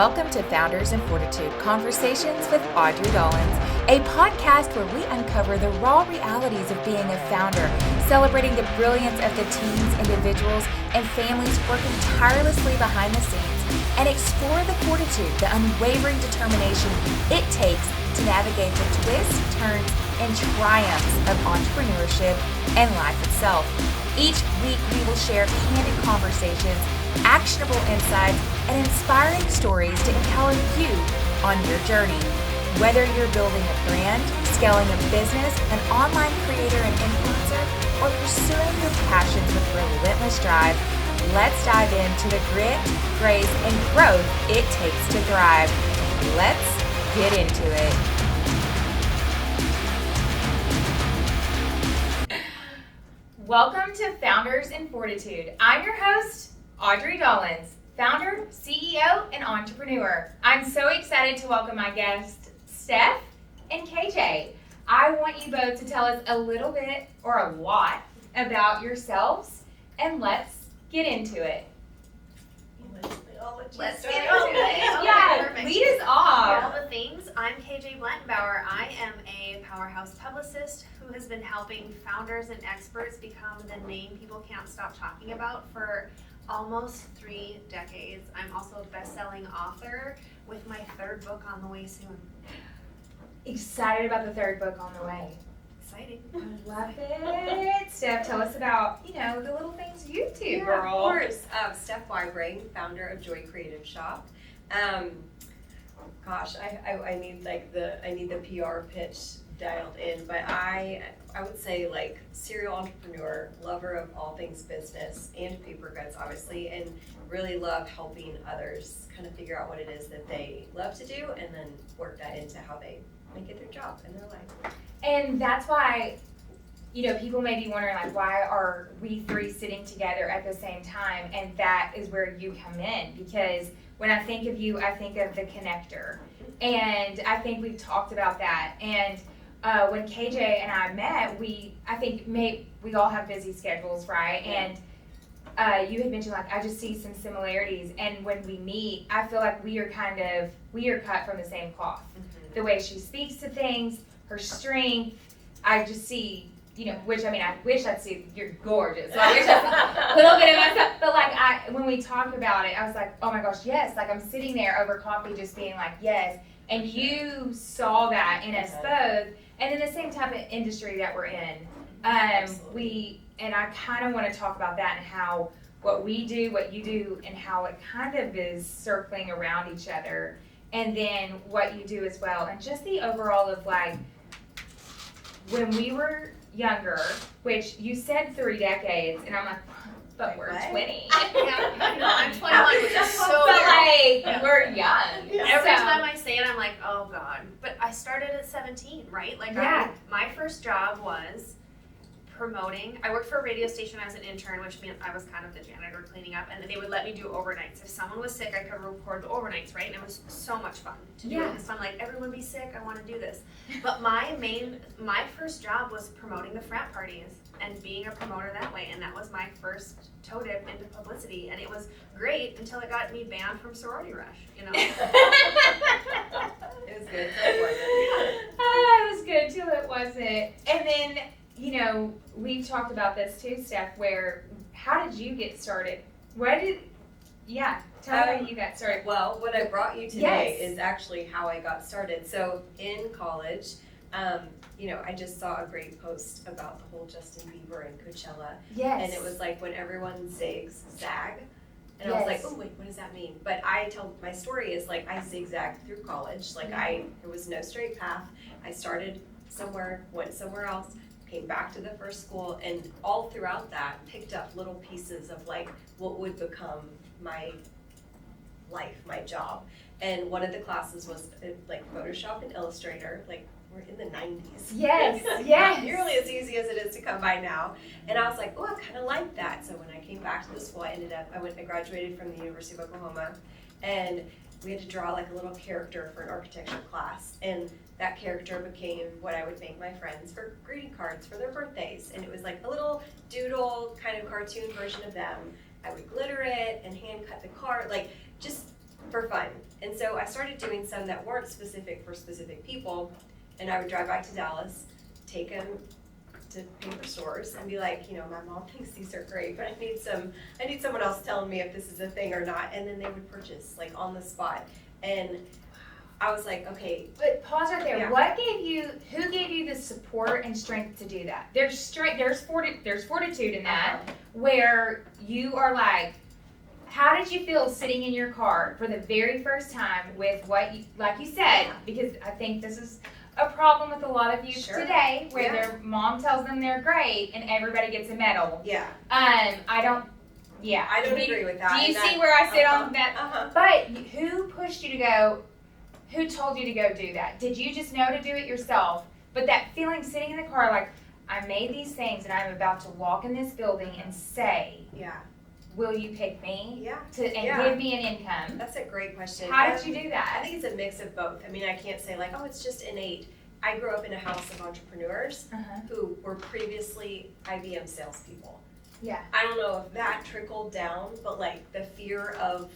Welcome to Founders Fortitude, Conversations with Audrie Dollins, a podcast where we uncover the raw realities of being a founder, celebrating the brilliance of the teams, individuals, and families working tirelessly behind the scenes, and explore the fortitude, the unwavering determination it takes to navigate the twists, turns, and triumphs of entrepreneurship and life itself. Each week, we will share candid conversations, actionable insights, and inspiring stories to empower you on your journey. Whether you're building a brand, scaling a business, an online creator and influencer, or pursuing your passions with relentless drive, let's dive into the grit, grace, and growth it takes to thrive. Let's get into it. Welcome to Founders Fortitude. I'm your host, Audrie Dollins, founder, CEO, and entrepreneur. I'm so excited to welcome my guests, Steph and KJ. I want you both to tell us a little bit or a lot about yourselves, and let's get into it. Let's get into it. Yeah, lead us off. All the things. I'm KJ Lenbauer. I am a powerhouse publicist who has been helping founders and experts become the name people can't stop talking about for almost 3 decades. I'm also a best-selling author with my 3rd book on the way soon. Excited about the 3rd book on the way. Exciting. I love it. Steph, tell us about, the little things you do, girl. Of course. Steph Wibrary, founder of Joy Creative Shop. I need the PR pitch dialed in, but I would say like serial entrepreneur, lover of all things business and paper goods, obviously, and really love helping others kind of figure out what it is that they love to do and then work that into how they make it their job in their life. And that's why, people may be wondering, like, why are we 3 sitting together at the same time? And that is where you come in, because when I think of you, I think of the connector. And I think we've talked about that. And when KJ and I met, we all have busy schedules, right? Yeah. And you had mentioned, like, I just see some similarities. And when we meet, I feel like we are cut from the same cloth. Mm-hmm. The way she speaks to things, her strength, I just see, I wish I'd see, you're gorgeous. So I wish I a little bit of myself. But like, when we talked about it, I was like, oh my gosh, yes. Like, I'm sitting there over coffee just being like, yes. And you saw that in us both. And in the same type of industry that we're in. And I kind of want to talk about that and how what we do, what you do, and how it kind of is circling around each other. And then what you do as well. And just the overall of like, when we were younger, which you said 3 decades, and I'm like, but we're 20. Yeah, I know, I'm 21, which is so weird. We're young. Yeah. Every time I say it, I'm like, oh God. But I started at 17, right? Like, my first job was promoting. I worked for a radio station as an intern, which meant I was kind of the janitor cleaning up, and they would let me do overnights. If someone was sick, I could record the overnights, right? And it was so much fun to do it. So I'm like, everyone be sick, I want to do this. But my first job was promoting the frat parties and being a promoter that way, and that was my first toe dip into publicity, and it was great until it got me banned from Sorority Rush, It was good till it wasn't. It was good till it wasn't. And then, we've talked about this too, Steph, how did you get started? Tell me how you got started. Well, what I brought you today is actually how I got started. So in college, I just saw a great post about the whole Justin Bieber and Coachella. Yes. And it was like when everyone zag. And I was like, oh wait, what does that mean? But I tell my story is like I zigzagged through college. Like there was no straight path. I started somewhere, went somewhere else, came back to the first school, and all throughout that picked up little pieces of like what would become my life, my job. And one of the classes was like Photoshop and Illustrator, like we're in the 90s. Yes. Not nearly as easy as it is to come by now. And I was like, oh, I kind of like that. So when I came back to the school, I graduated from the University of Oklahoma, and we had to draw like a little character for an architecture class. And that character became what I would make my friends for greeting cards for their birthdays. And it was like a little doodle kind of cartoon version of them. I would glitter it and hand cut the card, like just for fun. And so I started doing some that weren't specific for specific people, and I would drive back to Dallas, take them to paper stores and be like, you know, my mom thinks these are great, but I need someone else telling me if this is a thing or not. And then they would purchase like on the spot. And I was like, okay. But pause right there. Yeah. Who gave you the support and strength to do that? There's fortitude in that, where you are like, how did you feel sitting in your car for the very first time with what you, like you said, because I think this is a problem with a lot of youth today, where their mom tells them they're great and everybody gets a medal. Yeah. I don't agree with that. Do you see where I sit on that? But who pushed you to go? Who told you to go do that? Did you just know to do it yourself? But that feeling sitting in the car, like, I made these things and I'm about to walk in this building and say, will you pick me? Give me an income? That's a great question. How did you do that? I think it's a mix of both. I mean, I can't say like, oh, it's just innate. I grew up in a house of entrepreneurs who were previously IBM salespeople. Yeah. I don't know if that trickled down, but like the fear of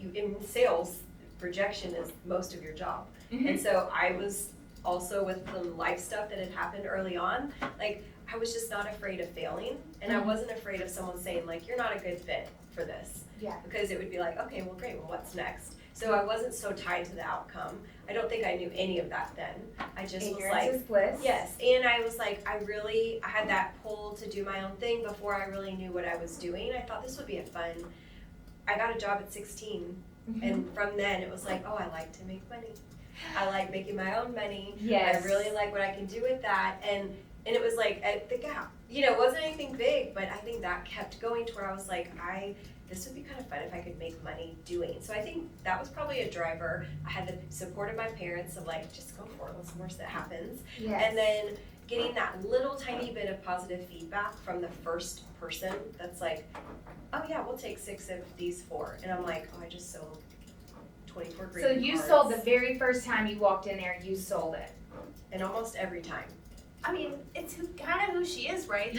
you in sales, rejection is most of your job. And so I was also with some life stuff that had happened early on. Like, I was just not afraid of failing, and I wasn't afraid of someone saying like, you're not a good fit for this. Because it would be like, okay, well great, well what's next? So I wasn't so tied to the outcome. I don't think I knew any of that then. I just was like, is bliss. Yes, and I was like, I had that pull to do my own thing before I really knew what I was doing. I thought this would be I got a job at 16, and from then it was like, oh, I like to make money. I like making my own money. Yes. I really like what I can do with that, and it was like at the Gap. You know, it wasn't anything big, but I think that kept going to where I was like, this would be kind of fun if I could make money doing. So I think that was probably a driver. I had the support of my parents of like, just go for it, what's the worst that happens? And then getting that little tiny bit of positive feedback from the first person that's like, oh yeah, we'll take 6 of these 4. And I'm like, oh, I just sold 24 greeting So you cards. sold the very first time you walked in there, you sold it. And almost every time. I mean, it's kind of who she is, right?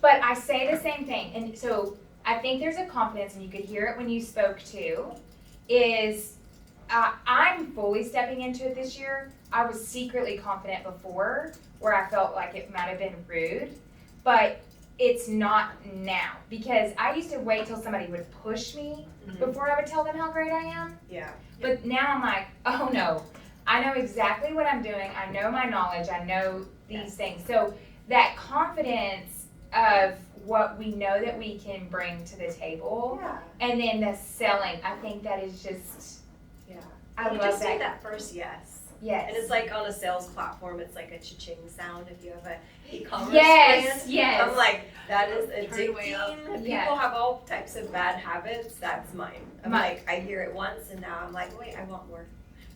But I say the same thing, and so I think there's a confidence, and you could hear it when you spoke too, is I'm fully stepping into it this year. I was secretly confident before, where I felt like it might have been rude, but it's not now, because I used to wait till somebody would push me before I would tell them how great I am. But now I'm like, oh no, I know exactly what I'm doing. I know my knowledge. I know these things. So that confidence of what we know that we can bring to the table, and then the selling, I think that is just, I love just that. need that first yes. Yes. And it's like on a sales platform, it's like a cha-ching sound if you have a e-commerce Yes, brand. yes. I'm like, that is Turn way up. addicting. Yeah. People have all types of bad habits. That's mine. I'm like, I hear it once and now I'm like, wait, I want more.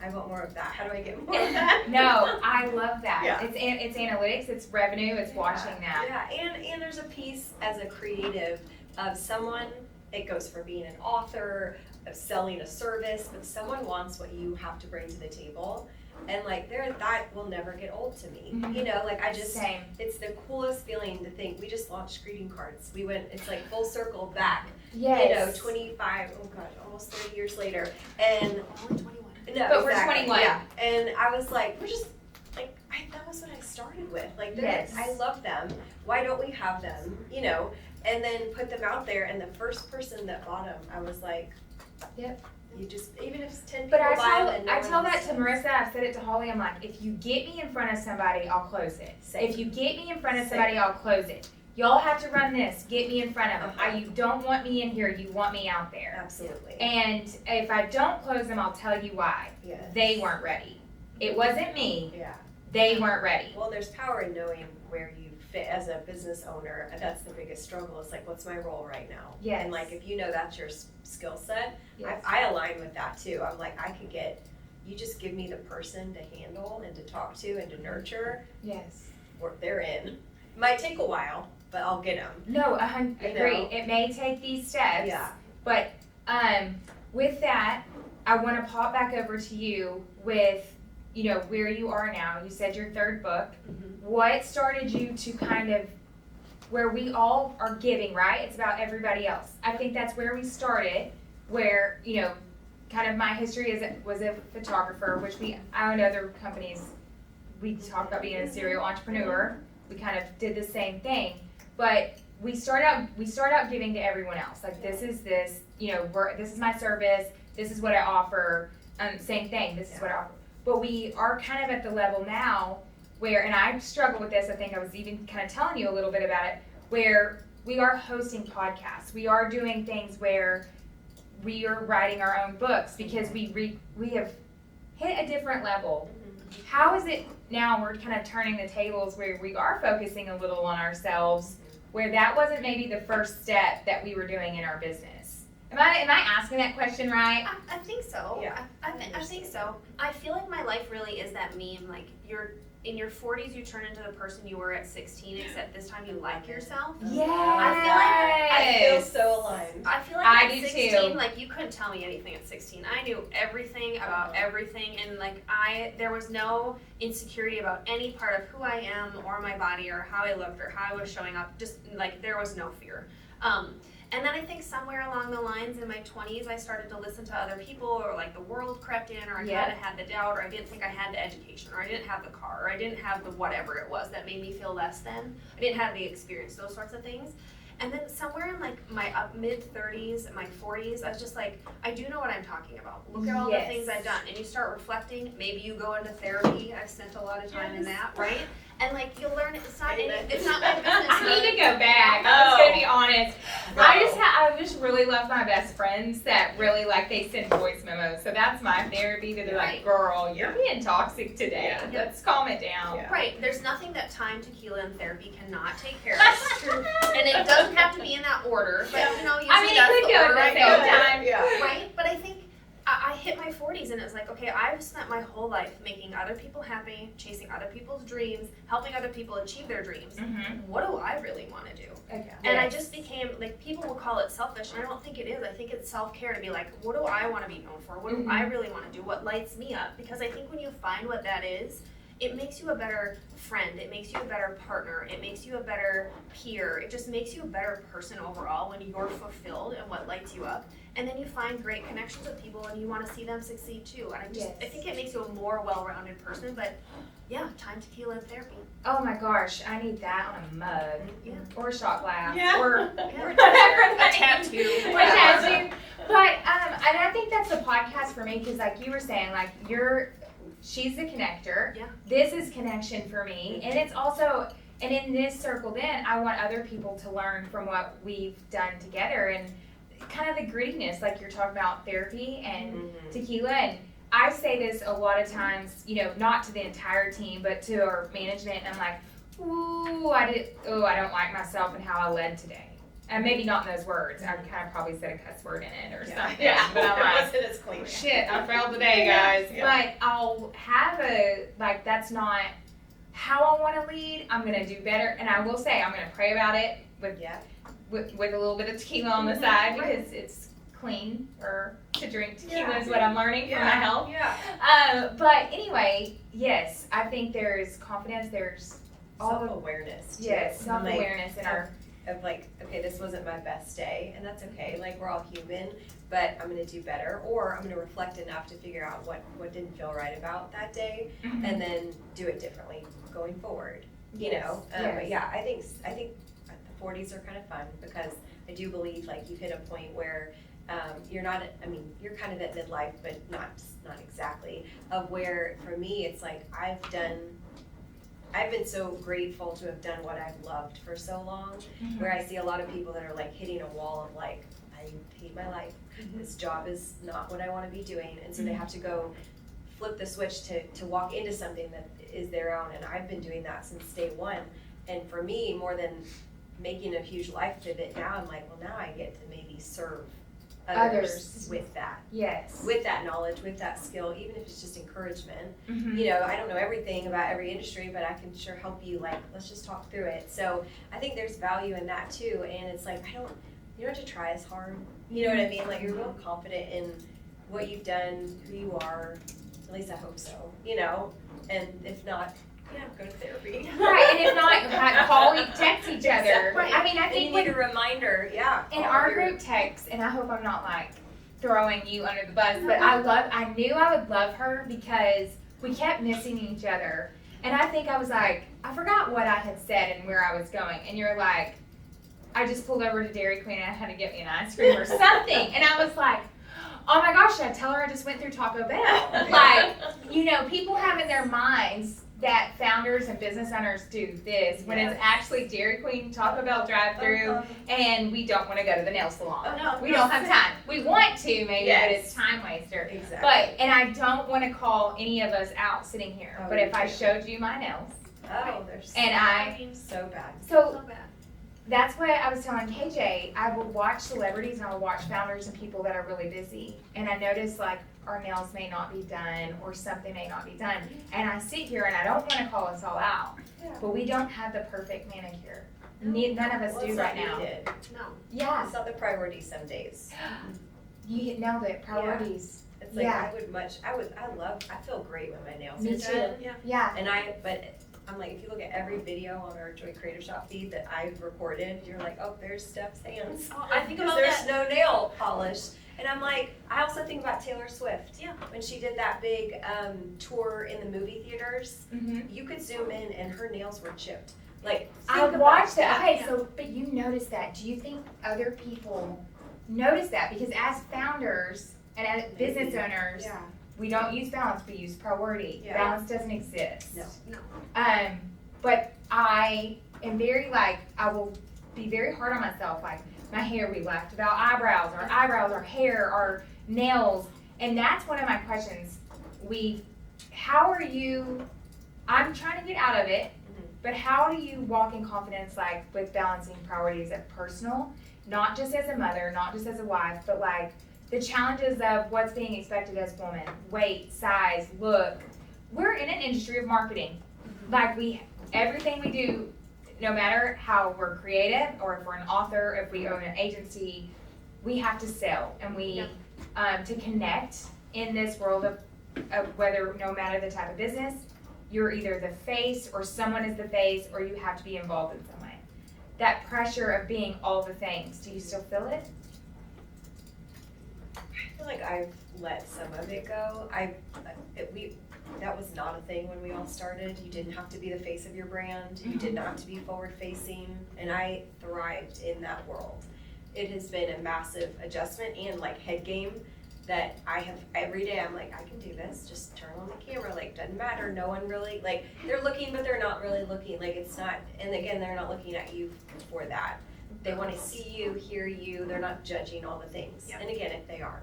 I want more of that. How do I get more of that? No, I love that. Yeah. It's analytics, it's revenue, it's watching that. Yeah, and there's a piece as a creative of someone, it goes from being an author, of selling a service, but someone wants what you have to bring to the table. And like that will never get old to me. You know, like Same. It's the coolest feeling to think we just launched greeting cards. It's like full circle back. Yes. You know, 25, oh gosh, almost 30 years later. And Only 21. no, But we're exactly, 21. Yeah. And I was like, we're just like, that was what I started with. Like, I love them. Why don't we have them? You know, and then put them out there. And the first person that bought them, I was like, yep. You just, even if it's 10 people But buy them. I tell that to Marissa, I've said it to Holly, I'm like, if you get me in front of somebody, I'll close it. Same. If you get me in front of somebody, I'll close it. Y'all have to run this. Get me in front of them. You don't want me in here. You want me out there. Absolutely. And if I don't close them, I'll tell you why. Yes. They weren't ready. It wasn't me. Yeah. They weren't ready. Well, there's power in knowing where you fit as a business owner. And that's the biggest struggle. It's like, what's my role right now? Yes. And like, if you know that's your skill set, Yes. I align with that too. I'm like, you just give me the person to handle and to talk to and to nurture. Yes. They're in. It might take a while, but I'll get them. No, I agree. It may take these steps. Yeah. But with that, I want to pop back over to you with, where you are now. You said your 3rd book. What started you to kind of, where we all are giving, right? It's about everybody else. I think that's where we started, where, you know, kind of my history was a photographer, which I own other companies. We talked about being a serial entrepreneur. We kind of did the same thing, but we start out giving to everyone else. Like, this, you know, this is my service. This is what I offer. Same thing. This is what I offer. But we are kind of at the level now where, and I struggle with this. I think I was even kind of telling you a little bit about it, where we are hosting podcasts. We are doing things where we are writing our own books because we have hit a different level. How is it now we're kind of turning the tables where we are focusing a little on ourselves, where that wasn't maybe the first step that we were doing in our business? Am I asking that question right? I think so. Yeah. I think so. I feel like my life really is that meme. Like, you're in your 40s, you turn into the person you were at 16, except this time you like yourself. Yes. I feel so aligned. I feel like I at do 16, too. like, you couldn't tell me anything at 16. I knew everything about everything, and like there was no insecurity about any part of who I am or my body or how I looked or how I was showing up. Just like, there was no fear. And then I think somewhere along the lines in my 20s, I started to listen to other people, or like the world crept in, or I kind of had the doubt, or I didn't think I had the education, or I didn't have the car, or I didn't have the whatever it was that made me feel less than. I didn't have the experience, those sorts of things. And then somewhere in like my mid-30s, my 40s, I was just like, I do know what I'm talking about. Look at all the things I've done. And you start reflecting. Maybe you go into therapy. I've spent a lot of time in that, right? And like, you'll learn it's not my business. I need to go back. I'm just gonna be honest. I just really love my best friends that really, like, they send voice memos. So that's my therapy. That they're like, girl, you're being toxic today. Let's calm it down. Yeah. Right. There's nothing that time, tequila, and therapy cannot take care of. And it doesn't have to be in that order. But you know, usually it could go at the same time. Yeah. Right. But I think I hit my 40s and it was like, okay, I've spent my whole life making other people happy, chasing other people's dreams, helping other people achieve their dreams. Mm-hmm. What do I really want to do? Okay. And I just became, like, people will call it selfish, and I don't think it is. I think it's self-care to be like, what do I want to be known for? What do I really want to do? What lights me up? Because I think when you find what that is, it makes you a better friend. It makes you a better partner. It makes you a better peer. It just makes you a better person overall when you're fulfilled in what lights you up. And then you find great connections with people and you want to see them succeed too. And I think it makes you a more well-rounded person. But yeah, time, tequila, and therapy. Oh my gosh, I need that on a mug or a shot glass or whatever. A tattoo. Or a tattoo. But and I think that's the podcast for me, because like you were saying, like she's the connector. Yeah. This is connection for me, and it's also, and in this circle, then I want other people to learn from what we've done together, and kind of the grittiness, like you're talking about therapy and tequila. And I say this a lot of times, you know, not to the entire team, but to our management. And I'm like, I don't like myself and how I led today. And maybe not in those words. I kind of probably said a cuss word in it or something. Yeah. But I'm like, it as clean. Shit, I failed today, guys. Yeah. But I'll have that's not how I want to lead. I'm going to do better. And I will say, I'm going to pray about it with a little bit of tequila on the side, because it's clean, or to drink tequila is what I'm learning for my health. Yeah. But anyway, yes, I think there's confidence. There's self-awareness. Yes, self-awareness in our... Of like, okay, this wasn't my best day, and that's okay. Like, we're all human, but I'm going to do better, or I'm going to reflect enough to figure out what didn't feel right about that day, and then do it differently going forward. You know, but yeah, I think the 40s are kind of fun, because I do believe, like, you've hit a point where you're not. I mean, you're kind of at midlife, but not exactly. Of where, for me, it's like I've been so grateful to have done what I've loved for so long, where I see a lot of people that are like hitting a wall of like, I hate my life. This job is not what I want to be doing. And so they have to go flip the switch to walk into something that is their own. And I've been doing that since day one. And for me, more than making a huge life pivot, now I'm like, well, now I get to maybe serve others with that. Yes. With that knowledge, with that skill, even if it's just encouragement. You know, I don't know everything about every industry, but I can sure help you, like, let's just talk through it. So I think there's value in that too. And it's like, you don't have to try as hard. You know what I mean? Like, you're real confident in what you've done, who you are. At least I hope so, you know? And if not, go to therapy. Right, and if not, call, text each other. Right. I mean, I think you need a reminder, in our group text, and I hope I'm not like throwing you under the bus, but I knew I would love her because we kept missing each other. And I think I was like, I forgot what I had said and where I was going. And you're like, I just pulled over to Dairy Queen and I had to get me an ice cream or something. And I was like, oh my gosh, should I tell her I just went through Taco Bell? Like, you know, people have in their minds that founders and business owners do this when it's actually Dairy Queen, Taco Bell drive-thru, and we don't want to go to the nail salon. Oh, no. We don't have time. We want to maybe, but it's time waster. Exactly. And I don't want to call any of us out sitting here, but if I showed you my nails, they're so bad. So bad. That's why I was telling KJ, I will watch celebrities and I will watch founders and people that are really busy. And I notice like our nails may not be done or something may not be done. And I sit here and I don't want to call us all out, but we don't have the perfect manicure. None of us do right now. No. Yeah. It's not the priority some days. You nailed it. Priorities. It's like I feel great when my nails Me are too. done. Yeah. But I'm like, if you look at every video on our Joy Creator Shop feed that I've recorded, you're like, oh, there's Steph's hands. Oh, I think about there's that. no nail polish. And I'm like, I also think about Taylor Swift. Yeah. When she did that big tour in the movie theaters, you could zoom in and her nails were chipped. Like, I watched that. Okay, so, but you noticed that. Do you think other people notice that? Because as founders and as business owners, we don't use balance, we use priority. Yeah. Balance doesn't exist. No. But I am very I will be very hard on myself. Like my hair, we laughed about eyebrows, our hair, our nails. And that's one of my questions. How are you, I'm trying to get out of it, but how do you walk in confidence like with balancing priorities of personal, not just as a mother, not just as a wife, but like the challenges of what's being expected as a woman, weight, size, look. We're in an industry of marketing. Like everything we do, no matter how we're creative or if we're an author, if we own an agency, we have to sell and to connect in this world of whether, no matter the type of business, you're either the face or someone is the face or you have to be involved in some way. That pressure of being all the things, do you still feel it? I feel like I've let some of it go. That was not a thing when we all started. You didn't have to be the face of your brand. You did not have to be forward facing, and I thrived in that world. It has been a massive adjustment and like head game that I have every day. I'm like, I can do this. Just turn on the camera. Like, doesn't matter. No one really, like, they're looking, but they're not really looking. Like, it's not, and again, they're not looking at you for that. They want to see you, hear you. They're not judging all the things. Yep. And again, if they are,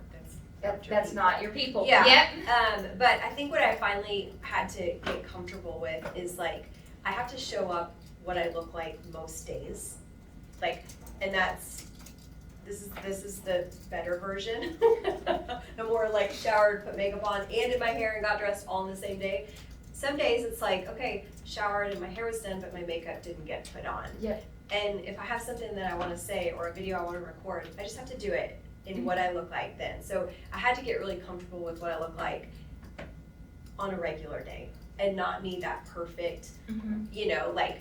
that's not your people. Yeah. Yep. But I think what I finally had to get comfortable with is like, I have to show up what I look like most days. Like, and this is the better version. The more like showered, put makeup on, and did my hair and got dressed all in the same day. Some days it's like, okay, showered and my hair was done, but my makeup didn't get put on. Yeah. And if I have something that I want to say or a video I want to record, I just have to do it in what I look like then. So I had to get really comfortable with what I look like on a regular day and not need that perfect, like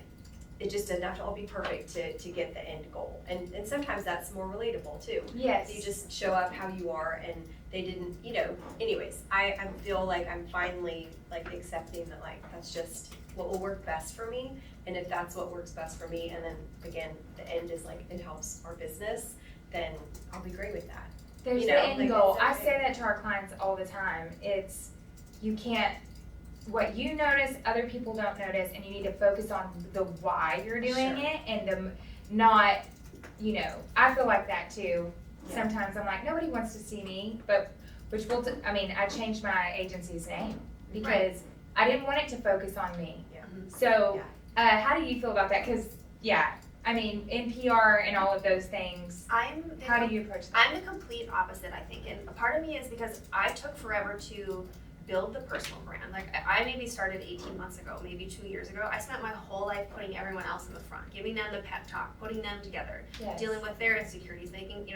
it just doesn't have to all be perfect to get the end goal. And sometimes that's more relatable too. Yes. You just show up how you are and they didn't, anyways, I feel like I'm finally like accepting that like that's just what will work best for me. And if that's what works best for me, and then again, the end is like it helps our business, then I'll be great with that. There's the end goal. I say that to our clients all the time. It's, you can't, what you notice, other people don't notice, and you need to focus on the why you're doing it and the not, I feel like that too. Yeah. Sometimes I'm like, nobody wants to see me, but, I changed my agency's name because I didn't want it to focus on me. Yeah. So, how do you feel about that? Because, in PR and all of those things, how do you approach that? I'm the complete opposite, I think. And a part of me is because I took forever to build the personal brand. Like, I maybe started 18 months ago, maybe 2 years ago. I spent my whole life putting everyone else in the front, giving them the pep talk, putting them together, dealing with their insecurities, making,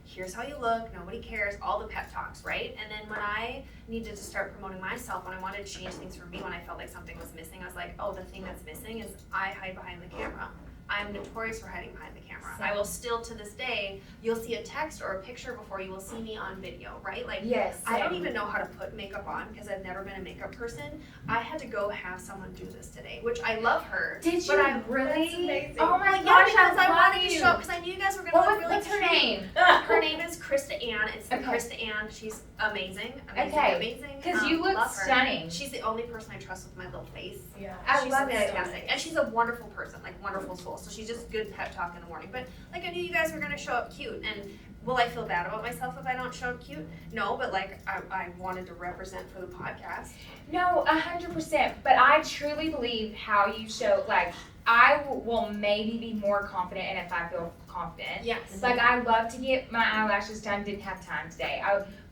here's how you look, nobody cares, all the pep talks, right? And then when I needed to start promoting myself, when I wanted to change things for me, when I felt like something was missing, I was like, oh, the thing that's missing is I hide behind the camera. I'm notorious for hiding behind the camera. I will still, to this day, you'll see a text or a picture before you will see me on video, right? Like, yes, I don't even know how to put makeup on because I've never been a makeup person. I had to go have someone do this today, which I love her. Did but you really? That's amazing. Oh my Yeah, gosh, because I wanted to you. show, because I knew you guys were going to look really What's her cute. name? Her name is Krista Ann. It's the Okay. Krista Ann. She's amazing. Okay. Amazing. Because you look love her. stunning. She's the only person I trust with my little face. Yeah. I She's love it. fantastic. And she's a wonderful person, like wonderful soul. So she's just good pep talk in the morning. But like I knew you guys were gonna show up cute, and will I feel bad about myself if I don't show up cute? No, but like I wanted to represent for the podcast. No, 100%. But I truly believe how you show, like, I will maybe be more confident, and if I feel confident. Yes. Like, I love to get my eyelashes done. Didn't have time today.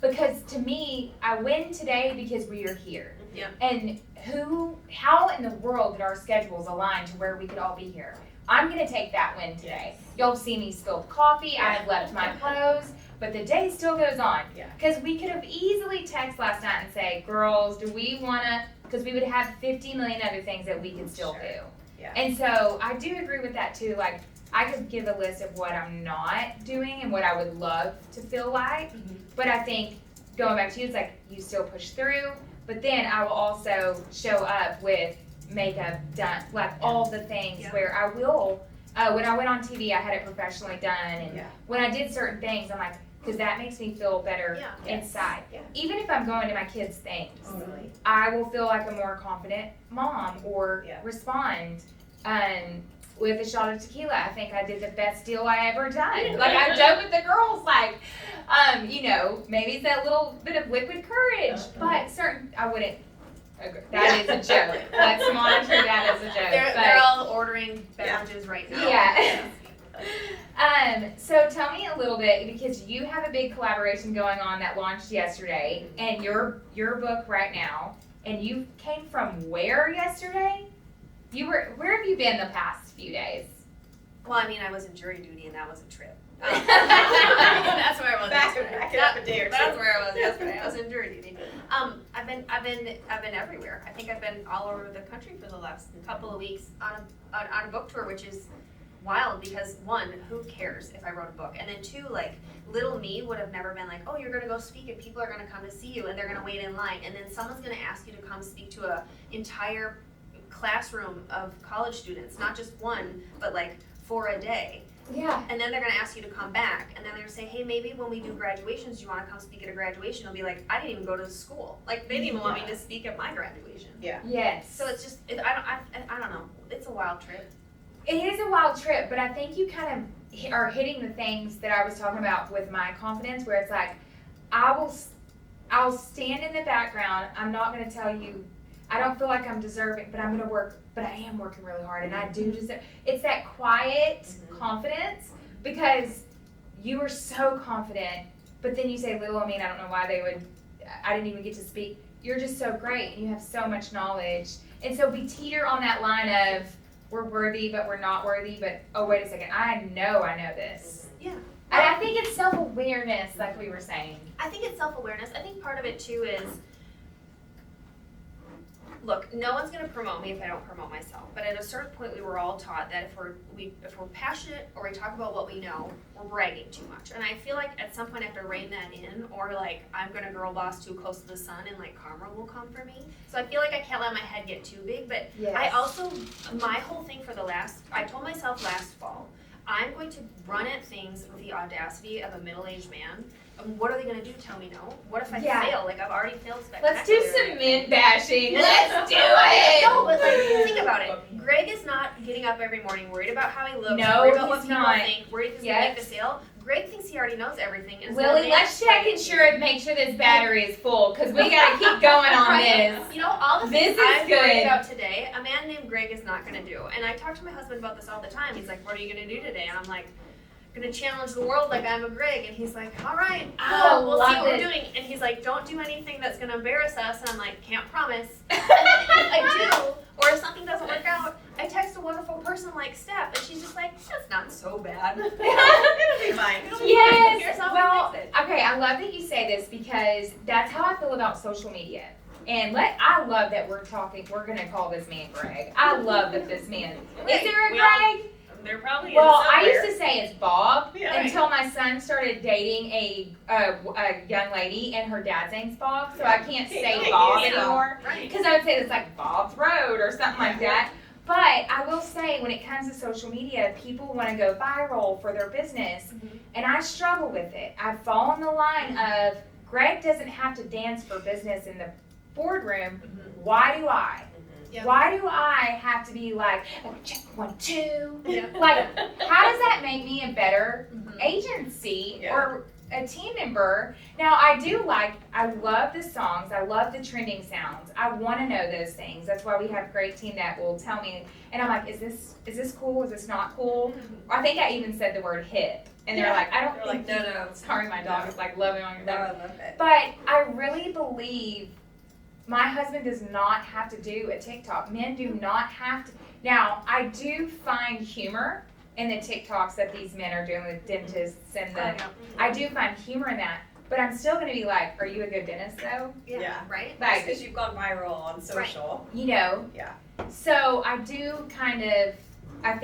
Because to me, I win today because we are here. Yep. And how in the world did our schedules align to where we could all be here? I'm going to take that win today. Y'all see me spill coffee. I have left my clothes. But the day still goes on. Yeah. Because we could have easily texted last night and say, girls, do we want to, because we would have 50 million other things that we could still do. Yeah. And so I do agree with that too. Like, I could give a list of what I'm not doing and what I would love to feel like. Mhm. But I think going back to you, it's like you still push through. But then I will also show up with makeup done, like all the things where I will. When I went on TV, I had it professionally done. And when I did certain things, I'm like, because that makes me feel better inside. Yeah. Even if I'm going to my kids' things, Totally. I will feel like a more confident mom or respond with a shot of tequila. I think I did the best deal I ever done. Like, I joke with the girls, like, maybe it's that little bit of liquid courage, but I wouldn't. That is a joke. Let's monitor that as a joke. They're all ordering beverages right now. Yeah. So tell me a little bit, because you have a big collaboration going on that launched yesterday, and your book right now, and you came from where yesterday? Where have you been the past few days? Well, I mean, I was in jury duty, and that was a trip. That's where I was yesterday. Back it up a day or two. That's where I was yesterday. I was in jury duty. I've been everywhere. I think I've been all over the country for the last couple of weeks on a book tour, which is wild because one, who cares if I wrote a book, and then two, like, little me would have never been like, oh, you're gonna go speak and people are gonna come to see you and they're gonna wait in line, and then someone's gonna ask you to come speak to a entire classroom of college students, not just one, but like for a day. Yeah. And then they're gonna ask you to come back, and then they're gonna say, hey, maybe when we do graduations, do you wanna come speak at a graduation? I'll be like, I didn't even go to school. Like, they didn't even want me to speak at my graduation. Yeah. Yes. So it's just, I don't know. It's a wild trip. It is a wild trip, but I think you kind of are hitting the things that I was talking about with my confidence, where it's like, I'll stand in the background. I'm not going to tell you, I don't feel like I'm deserving, but I'm going to work, but I am working really hard, and I do deserve. It's that quiet confidence, because you are so confident, but then you say, little, I mean, I don't know why I didn't even get to speak. You're just so great, and you have so much knowledge. And so we teeter on that line of, we're worthy, but we're not worthy, but, oh, wait a second, I know this. Yeah. And I think it's self-awareness, like we were saying. I think it's self-awareness. I think part of it, too, is, look, no one's going to promote me if I don't promote myself. But at a certain point, we were all taught that if we're passionate or we talk about what we know, we're bragging too much. And I feel like at some point I have to rein that in, or like I'm going to girl boss too close to the sun and like karma will come for me. So I feel like I can't let my head get too big. But Yes. I also, my whole thing I told myself last fall, I'm going to run at things with the audacity of a middle-aged man. What are they going to do? Tell me no? What if I fail? Like, I've already failed spectacularly. Let's do some men bashing. Let's do it. No, but like, think about it. Greg is not getting up every morning worried about how he looks, No, worried about what he's people not. think, worried if he's going to make the sale. Greg thinks he already knows everything. And Willie, let's check and make sure this battery is full, because we got to keep going on this. You know, all the things This is I'm worried good. about today, a man named Greg is not going to do. And I talk to my husband about this all the time. He's like, what are you going to do today? And I'm like, gonna challenge the world like I'm a Greg. And he's like, all right, cool, we'll see what we're doing. And he's like, don't do anything that's gonna embarrass us. And I'm like, can't promise. And then if I do, or if something doesn't work out, I text a wonderful person like Steph, and she's just like, that's not so bad. It'll be fine. Yes. Here's how Well, we fix it. okay, I love that you say this, because that's how I feel about social media. And I love that we're gonna call this man Greg. I love that this man. Is there a We all- Greg? There probably Well, is I somewhere. used to say it's Bob Yeah. until my son started dating a young lady, and her dad's name's Bob, so I can't say Bob anymore. Right. Because I would say it's like Bob's Road or something like that. But I will say, when it comes to social media, people want to go viral for their business, and I struggle with it. I fall in the line of, Greg doesn't have to dance for business in the boardroom. Why do I? Yep. Why do I have to be like, check 1, 2? Yep. Like, how does that make me a better agency Yeah. or a team member? Now, I love the songs. I love the trending sounds. I want to know those things. That's why we have a great team that will tell me. And I'm like, is this cool? Is this not cool? I think I even said the word hip. And they're like, I don't They're think like, no. Sorry, my dog is like loving on your No, dog. I love it. But I really believe my husband does not have to do a TikTok. Men do not have to. Now, I do find humor in the TikToks that these men are doing with dentists and I do find humor in that. But I'm still going to be like, are you a good dentist though? Yeah. Right? Like, Because you've gone viral on social. you know. Yeah. So I do kind of, I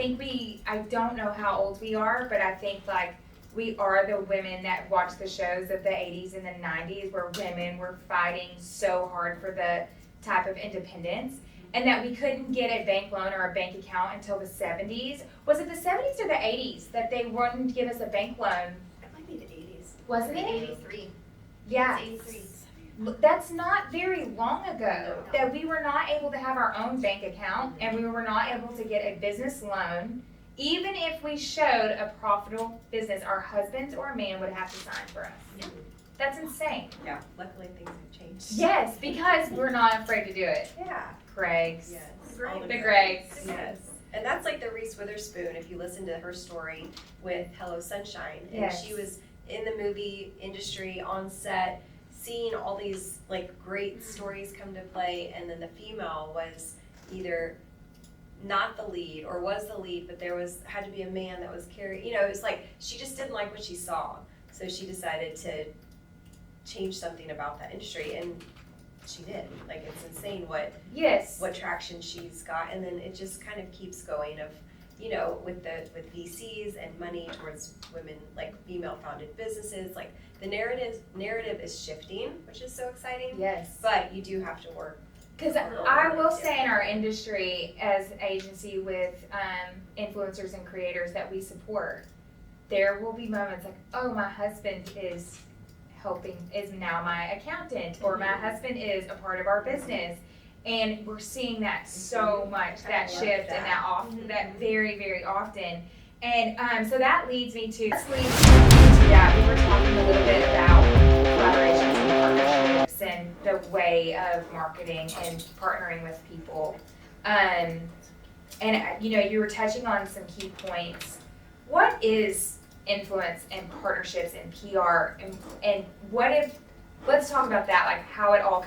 don't know how old we are, but I think like we are the women that watch the shows of the 80s and the 90s where women were fighting so hard for the type of independence, and that we couldn't get a bank loan or a bank account until the 70s. Was it the 70s or the 80s that they wouldn't give us a bank loan? It might be the 80s. Wasn't Maybe it? 83. Yeah. It's 83. That's not very long ago that we were not able to have our own bank account and we were not able to get a business loan. Even if we showed a profitable business, our husbands or a man would have to sign for us. Yeah. That's insane. Yeah. Luckily things have changed. Yes, because we're not afraid to do it. Yeah. Gregs. Yes. Great. All The Gregs. Yes. And that's like the Reese Witherspoon, if you listen to her story with Hello Sunshine. And Yes. she was in the movie industry on set, seeing all these like great stories come to play, and then the female was either not the lead or was the lead, but had to be a man that was carrying, it was like she just didn't like what she saw. So she decided to change something about that industry, and she did. Like, it's insane what traction she's got, and then it just kind of keeps going of, with VCs and money towards women, like female founded businesses, like the narrative is shifting, which is so exciting. Yes. But you do have to work. Because I will say in our industry as an agency with influencers and creators that we support, there will be moments like, oh, my husband is now my accountant, or my husband is a part of our business. And we're seeing that so much, that shift and that very, very often. And so that leads me to that. We were talking a little bit about collaborations and partnerships and the way of marketing and partnering with people. And you were touching on some key points. What is influence and partnerships and PR, and what if, let's talk about that, like how it all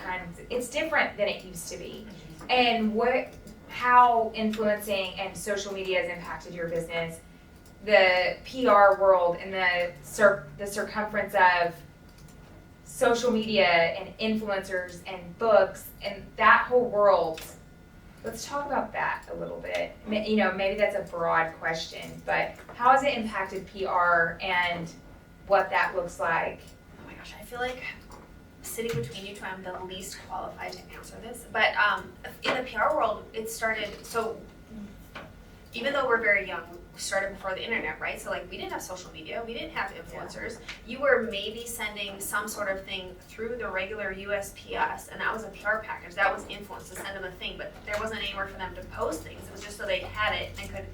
it's different than it used to be, and how influencing and social media has impacted your business, the PR world and the circumference of social media and influencers and books and that whole world. Let's talk about that a little bit. Maybe that's a broad question, but how has it impacted PR and what that looks like? Oh my gosh, I feel like sitting between you two, I'm the least qualified to answer this. But in the PR world, it started, so even though we're very young, we started before the internet, right? So like we didn't have social media, we didn't have influencers. You were maybe sending some sort of thing through the regular USPS, and that was a PR package. That was influence to send them a thing, but there wasn't anywhere for them to post things. It was just so they had it and could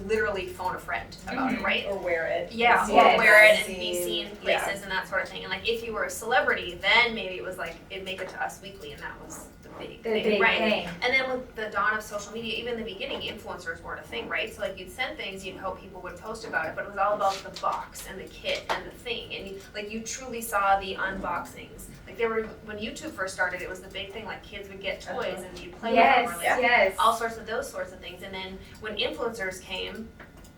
literally phone a friend about it, right? Or wear it. Yeah, Yes. or wear it and be seen places and that sort of thing. And like if you were a celebrity, then maybe it was like it'd make it to Us Weekly, and that was the big thing, right? And then with the dawn of social media, even in the beginning, influencers weren't a thing, right? So like you'd send things, you'd hope people would post about it, but it was all about the box and the kit and the thing, and you truly saw the unboxings. Like when YouTube first started, it was the big thing. Like kids would get toys and you'd play with them, or like all sorts of those sorts of things. And then when influencers came,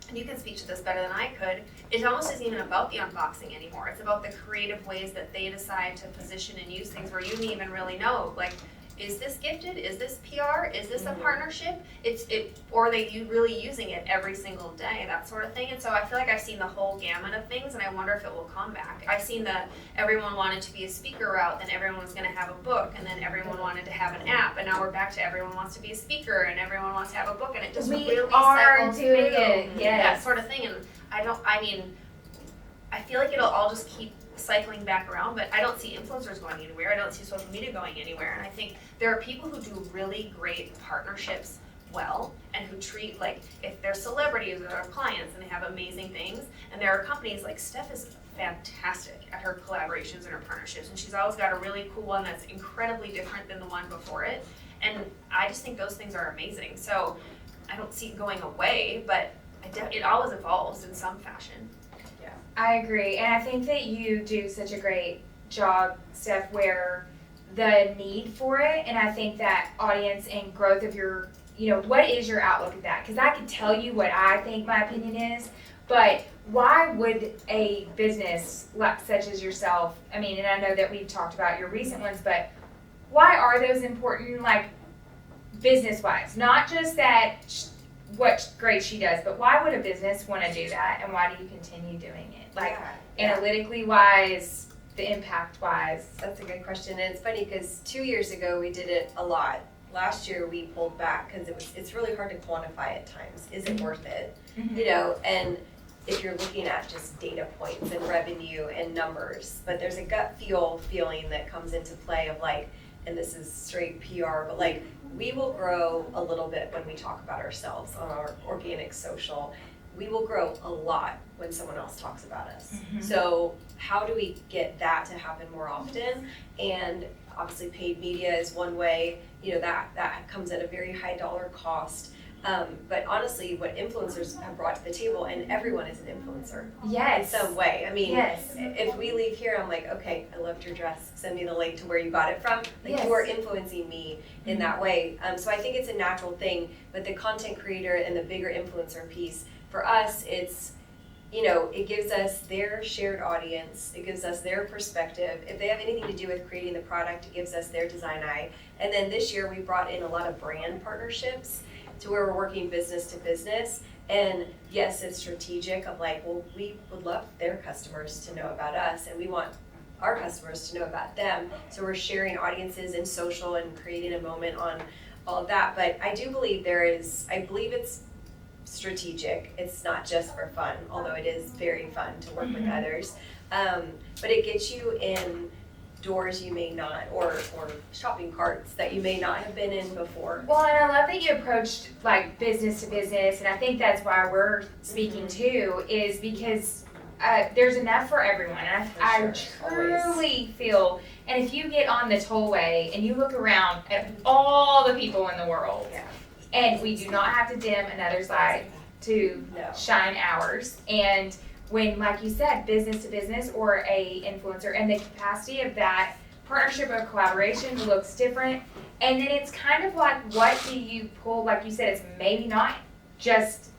and you can speak to this better than I could, it almost isn't even about the unboxing anymore. It's about the creative ways that they decide to position and use things where you didn't even really know. Like is this gifted? Is this PR? Is this a partnership? Or are they really using it every single day? That sort of thing. And so I feel like I've seen the whole gamut of things, and I wonder if it will come back. I've seen the everyone wanted to be a speaker route, then everyone was going to have a book, and then everyone wanted to have an app, and now we're back to everyone wants to be a speaker, and everyone wants to have a book, and it just really cycles through that sort of thing. And I feel like it'll all just keep cycling back around, but I don't see influencers going anywhere. I don't see social media going anywhere. And I think there are people who do really great partnerships well and who treat, like, if they're celebrities or they're clients and they have amazing things. And there are companies like Steph is fantastic at her collaborations and her partnerships, and she's always got a really cool one that's incredibly different than the one before it. And I just think those things are amazing. So I don't see it going away, but it always evolves in some fashion. I agree, and I think that you do such a great job, Steph, where the need for it, and I think that audience and growth of your, what is your outlook of that? Because I can tell you what I think my opinion is, but why would a business such as yourself, and I know that we've talked about your recent ones, but why are those important, like, business-wise? Not just that what great she does, but why would a business want to do that, and why do you continue doing it? Like, analytically wise, the impact wise. That's a good question, and it's funny because 2 years ago we did it a lot. Last year we pulled back because it's really hard to quantify at times. Is it worth it? And if you're looking at just data points and revenue and numbers, but there's a gut feeling that comes into play of, like, and this is straight PR, but, like, we will grow a little bit when we talk about ourselves on our organic social. We will grow a lot when someone else talks about us. So how do we get that to happen more often? And obviously paid media is one way, that comes at a very high dollar cost. But honestly, what influencers have brought to the table, and everyone is an influencer in some way. If we leave here, I'm like, okay, I loved your dress. Send me the link to where you got it from. Like, you are influencing me in that way. So I think it's a natural thing. But the content creator and the bigger influencer piece, for us, it's, it gives us their shared audience. It gives us their perspective. If they have anything to do with creating the product, it gives us their design eye. And then this year, we brought in a lot of brand partnerships to where we're working business to business. And yes, it's strategic of, like, well, we would love their customers to know about us, and we want our customers to know about them. So we're sharing audiences in social and creating a moment on all of that. But I do believe I believe it's strategic. It's not just for fun, although it is very fun to work with others. But it gets you in doors you may not, or shopping carts that you may not have been in before. Well, and I love that you approached, like, business to business, and I think that's why we're speaking too, is because there's enough for everyone. And I truly feel, and if you get on the tollway and you look around at all the people in the world, and we do not have to dim another's light to shine ours. And when, like you said, business to business or a influencer, and the capacity of that partnership or collaboration looks different. And then it's kind of like, what do you pull? Like you said, it's maybe not just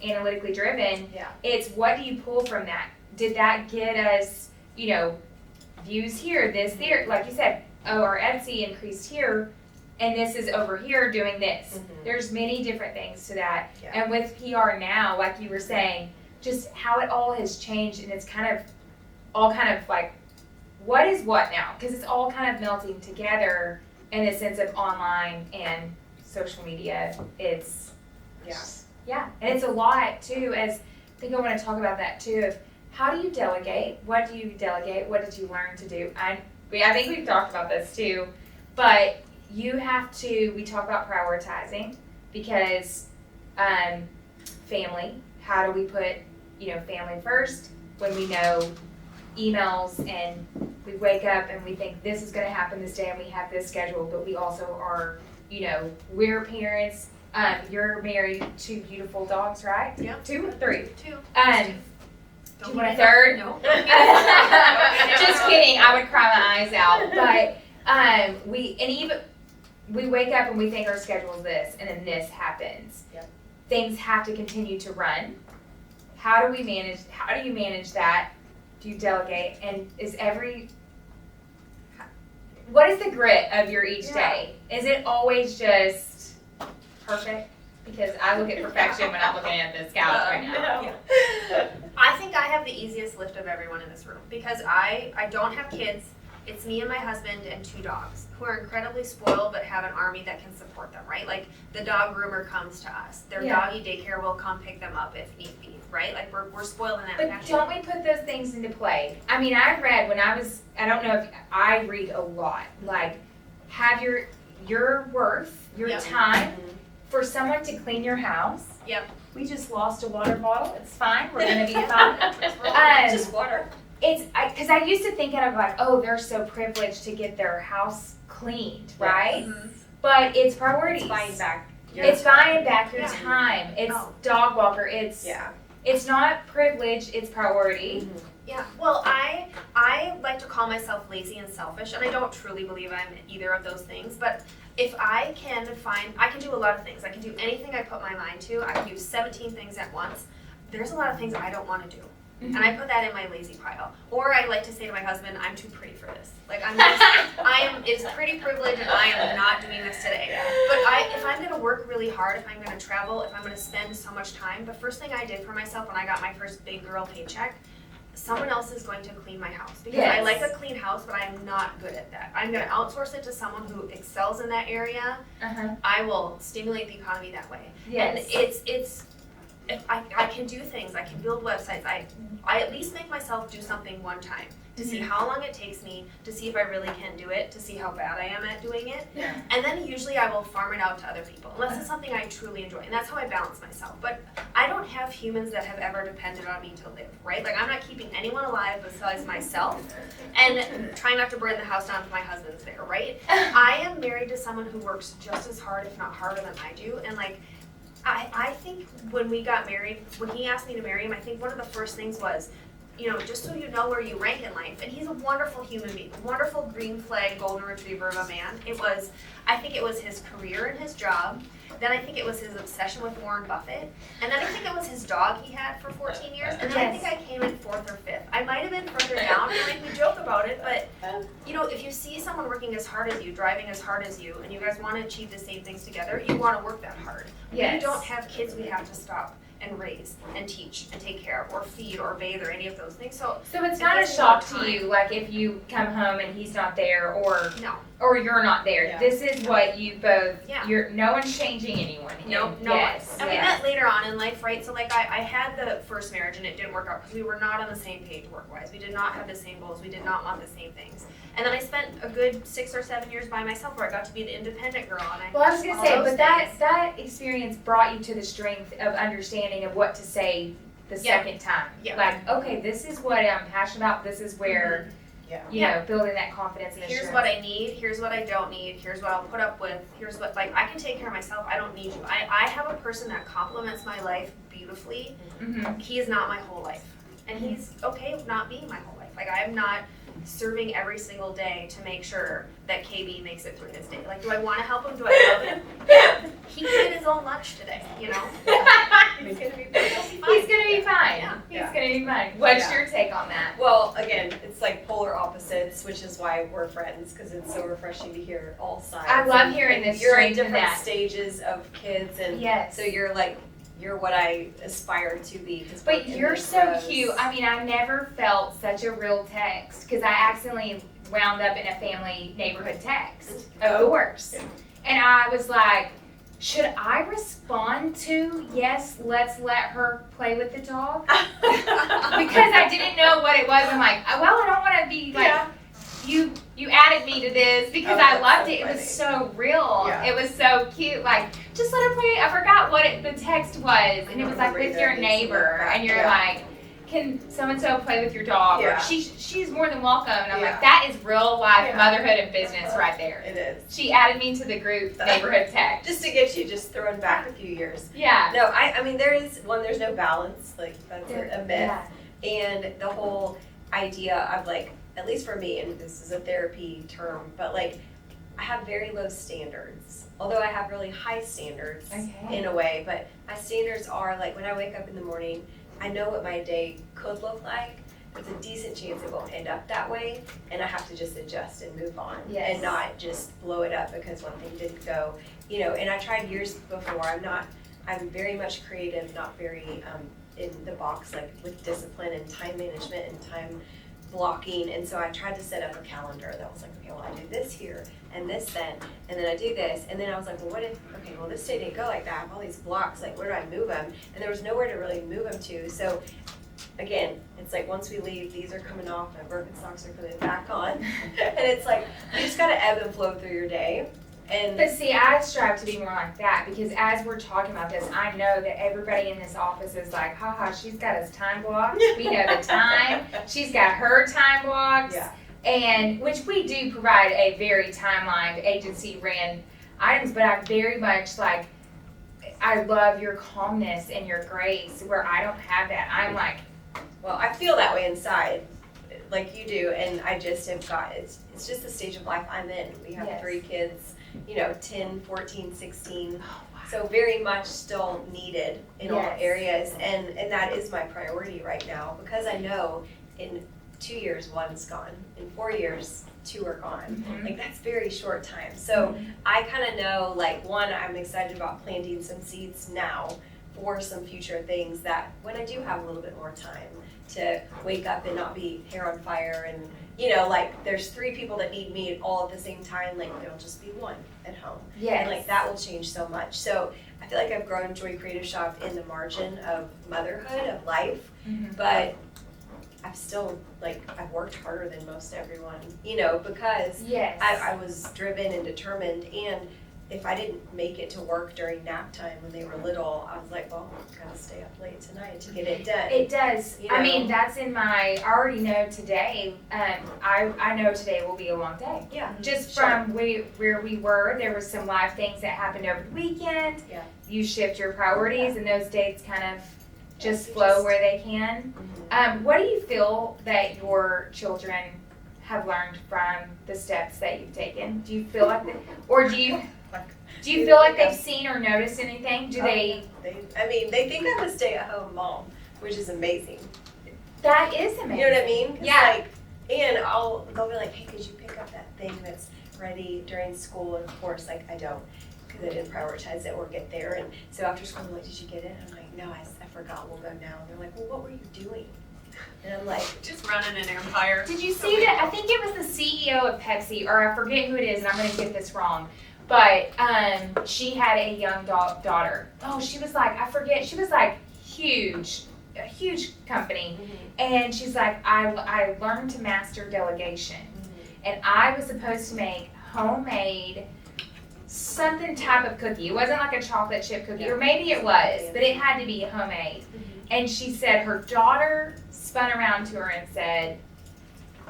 analytically driven. It's what do you pull from that? Did that get us, views here, this there? Like you said, our Etsy increased here, and this is over here doing this. There's many different things to that. And with PR now, like you were saying, just how it all has changed, and it's all kind of like, what is what now? Because it's all kind of melting together in a sense of online and social media. It's, and it's a lot too, as I think I want to talk about that too, of how do you delegate? What do you delegate? What did you learn to do? I think we've talked about this too, but you have to, we talk about prioritizing, because family, how do we put, family first when we know emails, and we wake up and we think this is going to happen this day and we have this schedule, but we also are, we're parents. You're married to beautiful dogs, right? Yeah. 2 or 3? 2. Do you want a third? No. Just kidding. I would cry my eyes out. But we wake up and we think our schedule is this, and then this happens. Things have to continue to run. How do you manage that? Do you delegate? And what is the grit of your each day? Is it always just perfect? Because I look at perfection when I'm looking at this couch right now. No. I think I have the easiest lift of everyone in this room because I don't have kids. It's me and my husband and 2 dogs who are incredibly spoiled but have an army that can support them, right? Like the dog groomer comes to us. Their doggy daycare will come pick them up if need be, right? Like we're spoiled in that But fashion. don't we put those things into play? I mean, I read when I don't know if I read a lot, like have your worth, your time for someone to clean your house. Yep. We just lost a water bottle. It's fine. We're gonna be fine. Just water. It's because I used to think of like, oh, they're so privileged to get their house cleaned, right? Mm-hmm. But it's priorities. It's buying back. It's buying back your time. It's dog walker. It's not privilege. It's priority. Mm-hmm. Yeah, well, I like to call myself lazy and selfish, and I don't truly believe I'm either of those things, but if I can do a lot of things. I can do anything I put my mind to. I can do 17 things at once. There's a lot of things I don't want to do. Mm-hmm. And I put that in my lazy pile. Or I like to say to my husband, I'm too pretty for this. Like it's pretty privilege and I am not doing this today. But if I'm gonna work really hard, if I'm gonna travel, if I'm gonna spend so much time, the first thing I did for myself when I got my first big girl paycheck, someone else is going to clean my house. Because I like a clean house, but I am not good at that. I'm gonna outsource it to someone who excels in that area. I will stimulate the economy that way. Yes. And it's if I can do things, I can build websites, I at least make myself do something one time to see how long it takes me, to see if I really can do it, to see how bad I am at doing it. Yeah. And then usually I will farm it out to other people, unless it's something I truly enjoy. And that's how I balance myself. But I don't have humans that have ever depended on me to live, right? Like I'm not keeping anyone alive besides myself and trying not to burn the house down if my husband's there, right? I am married to someone who works just as hard, if not harder than I do. And like, I think when we got married, when he asked me to marry him, I think one of the first things was, just so you know where you rank in life. And he's a wonderful human being, wonderful green flag golden retriever of a man. I think it was his career and his job. Then I think it was his obsession with Warren Buffett. And then I think it was his dog he had for 14 years. And then I think I came in 4th or 5th. I might have been further down, and we joke about it, but if you see someone working as hard as you, driving as hard as you, and you guys want to achieve the same things together, you want to work that hard. When you don't have kids, we have to stop and raise and teach and take care of or feed or bathe or any of those things. So it's not a shock to you, like if you come home and he's not there or you're not there. Yeah. This is what you both. Yeah. No one's changing anyone. No. Yes. And we met later on in life, right? So like I had the first marriage and it didn't work out because we were not on the same page work-wise. We did not have the same goals. We did not want the same things. And then I spent a good 6 or 7 years by myself where I got to be the independent girl. And I was gonna say, but that experience brought you to the strength of understanding of what to say the second time. Yeah. Like, okay, this is what I'm passionate about. This is where, building that confidence and assurance. Here's what I need. Here's what I don't need. Here's what I'll put up with. Here's what, I can take care of myself. I don't need you. I have a person that complements my life beautifully. Mm-hmm. He is not my whole life. And he's okay with not being my whole life. Like, I am not serving every single day to make sure that KB makes it through his day. Like, do I want to help him? Do I love him? Yeah. He did his own lunch today, He's going to be fine. He's going to be fine. Yeah. He's going to be fine. What's your take on that? Well, again, it's like polar opposites, which is why we're friends, because it's so refreshing to hear all sides. I love hearing this. You're in different stages of kids, and so you're what I aspire to be. But you're so cute. I mean, I never felt such a real text because I accidentally wound up in a family neighborhood text, of course. Yeah. And I was like, should I respond to, yes, let's let her play with the dog? Because I didn't know what it was. I'm like, well, I don't want to be like, you added me to this because I loved it. Funny. It was so real. Yeah. It was so cute. Like, just let her play. I forgot what the text was. And it was like with your neighbor. And you're like, can so-and-so play with your dog? Yeah. Or she's more than welcome. And I'm like, that is real life motherhood and business right there. It is. She added me to the group neighborhood text. Just to get you just thrown back a few years. Yeah. No, I mean, there's no balance. Like, that's a myth. Yeah. And the whole idea of like, at least for me, and this is a therapy term, but like I have very low standards. Although I have really high standards in a way, but my standards are like when I wake up in the morning, I know what my day could look like. there's a decent chance it will end up that way, and I have to just adjust and move on, Yes. and not just blow it up because one thing didn't go, and I tried years before. I'm very much creative, not very in the box, like with discipline and time management and time blocking, and so I tried to set up a calendar that was like, okay, well, I do this here and this then, and then I do this, and then I was like, well, this day didn't go like that. I have all these blocks, like where do I move them? And there was nowhere to really move them to. So again, it's like once we leave, these are coming off, my Birkenstocks are coming back on, and it's like you just gotta ebb and flow through your day. But see, I strive to be more like that, because as we're talking about this, I know that everybody in this office is like, haha, she's got us time blocked. We know the time. She's got her time blocks. Yeah. And which we do provide a very timelined, agency ran items, but I'm very much like, I love your calmness and your grace where I don't have that. I'm like, well, I feel that way inside, like you do, and I just have got, it's just the stage of life I'm in. We have Yes. 3 kids, 10, 14, 16, oh, wow. so very much still needed in all Yes. areas, and that is my priority right now, because I know in 2 years, 1's gone, in 4 years, 2 are gone. Mhm. Like, that's very short time. So I kind of know, like, one, I'm excited about planting some seeds now for some future things that when I do have a little bit more time to wake up and not be hair on fire, and like there's 3 people that need me all at the same time, like there'll just be 1 at home. Yes. And like that will change so much. So I feel like I've grown Joy Creative Shop in the margin of motherhood, of life, Mhm. but I've still, like, I've worked harder than most everyone, because Yes. I was driven and determined, and if I didn't make it to work during nap time when they were little, I was like, well, I'm gonna stay up late tonight to get it done. It does. You I know? mean, that's in I already know today, I know today will be a long day. Yeah. Just Sure. from where we were, there were some live things that happened over the weekend. Yeah. You shift your priorities, and those dates kind of just you flow just- where they can. What do you feel that your children have learned from the steps that you've taken? Do you feel like or do you feel like they've seen or noticed anything? Do they? They think I'm a stay-at-home mom, which is amazing. That is amazing. You know what I mean? 'Cause, Yeah. like, and they'll be like, hey, could you pick up that thing that's ready during school? And of course, like, I don't, because I didn't prioritize it or get there. And so after school, they're like, did you get it? And I'm like, no, I forgot. We'll go now. And they're like, well, what were you doing? And I'm like, Just running an empire. Did you see that? I think it was the CEO of Pepsi, or I forget who it is, and I'm going to get this wrong. But she had a young daughter. Oh, she was like, I forget. She was like a huge company. And she's like, I learned to master delegation. And I was supposed to make homemade something type of cookie. It wasn't like a chocolate chip cookie, or maybe it was, but it had to be homemade. And she said her daughter spun around to her and said,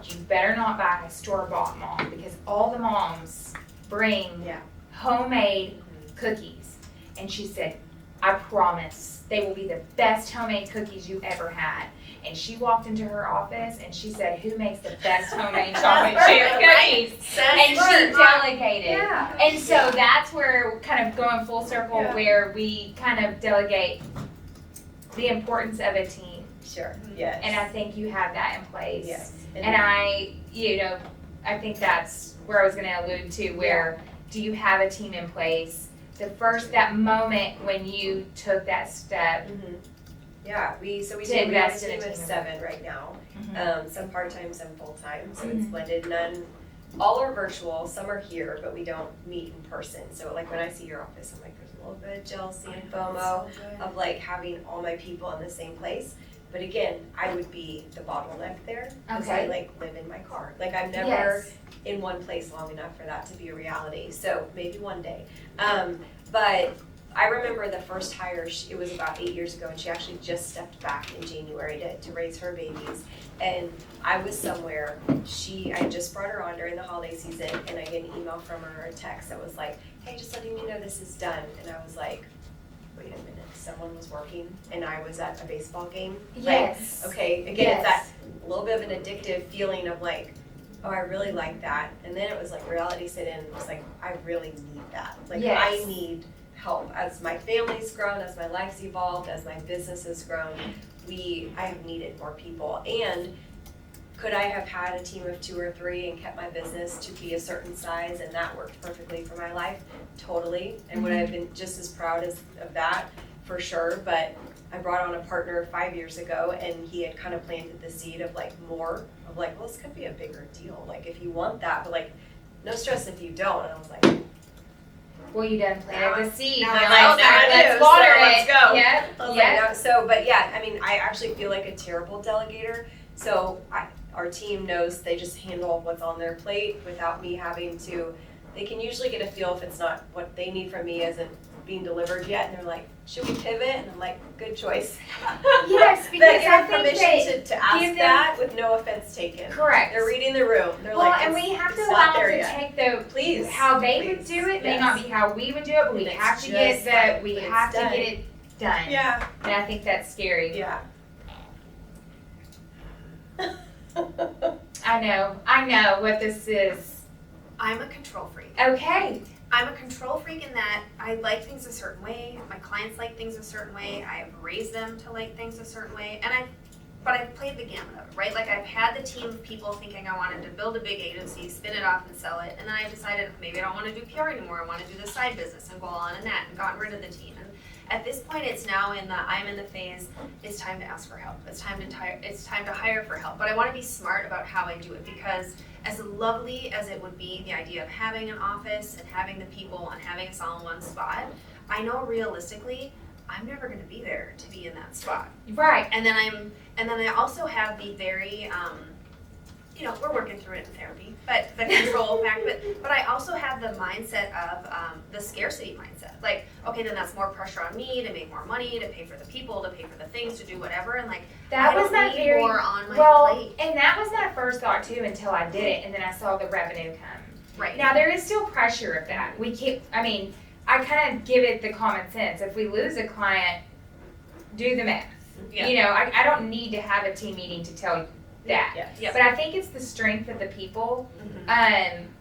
you better not buy a store-bought, Mom, because all the moms bring homemade cookies. And she said, I promise they will be the best homemade cookies you ever had. And she walked into her office and she said, who makes the best homemade chocolate chip cookies? And she delegated. Yeah. And so that's where, kind of going full circle, where we kind of delegate the importance of a team. Sure. Yes. And I think you have that in place. Yes. And I think that's where I was going to allude to, where do you have a team in place? That moment when you took that step. Yeah, we To have a invest in team a of team. 7 right now. Some part-time, some full-time, so it's Mhm. blended. None, all are virtual, some are here, but we don't meet in person. So like when I see your office, I'm like, there's a little bit of jealousy and FOMO of like having all my people in the same place. But again, I would be the bottleneck there, because I Okay. like live in my car. Like I'm never Yes. in one place long enough for that to be a reality. So maybe one day. But I remember the first hire, it was about 8 years ago, and she actually just stepped back in January to raise her babies. And I was somewhere, I had just brought her on during the holiday season, and I get an email from her, a text that was like, hey, just letting you know this is done. And I was like, wait a minute, someone was working and I was at a baseball game? Yes. Like, okay, again, it's that little bit of an addictive feeling of like, oh, I really like that. And then it was like reality set in, it was like, I really need that. Like, Yes. I need help. As my family's grown, as my life's evolved, as my business has grown, I've needed more people. And Could I have had a team of 2 or 3 and kept my business to be a certain size and that worked perfectly for my life? Totally. And would I have been just as proud of that? For sure. But I brought on a partner 5 years ago, and he had kind of planted the seed of like more of like, well, this could be a bigger deal. Like if you want that, but like no stress if you don't. And I was like, well, you done planted the seed. now You're I like, know, let's water it. let's go. Yep. I was Yep. like, no. So, but yeah, I mean, I actually feel like a terrible delegator. So our team knows they just handle what's on their plate without me having to. They can usually get a feel if it's not what they need from me isn't being delivered yet, and they're like, should we pivot? And I'm like, good choice. Yes, because they I give think permission to ask give them- that with no offense taken. Correct. They're reading the room. They're well, like, and we have to it's allow not there them to yet. take the Please. how they would Please. do it may Yes. not be how we would do it, but we And have it's to get just the fine, we but it's have to done. get it done. Yeah. And I think that's scary. Yeah. I know what this is. I'm a control freak. Okay. I'm a control freak in that I like things a certain way. My clients like things a certain way. I've raised them to like things a certain way, but I've played the gamut of it, right? Like I've had the team of people thinking I wanted to build a big agency, spin it off and sell it, and then I decided maybe I don't want to do PR anymore. I want to do the side business and go on in that, and gotten rid of the team. And at this point, it's now I'm in the phase. It's time to ask for help. It's time to hire for help. But I want to be smart about how I do it, because as lovely as it would be, the idea of having an office and having the people and having us all in one spot, I know realistically I'm never going to be there to be in that spot. Right. And then I also have the very we're working through it in therapy, but the control fact, but I also have the mindset of the scarcity mindset. Like, okay, then that's more pressure on me to make more money, to pay for the people, to pay for the things, to do whatever, and like That I was don't not need very more on my plate. and that was my first thought too until I did it, and then I saw the revenue come. Right. Now there is still pressure of that. I kind of give it the common sense. If we lose a client, do the math. Yeah. I don't need to have a team meeting to tell you that. Yes. But I think it's the strength of the people. Mm-hmm.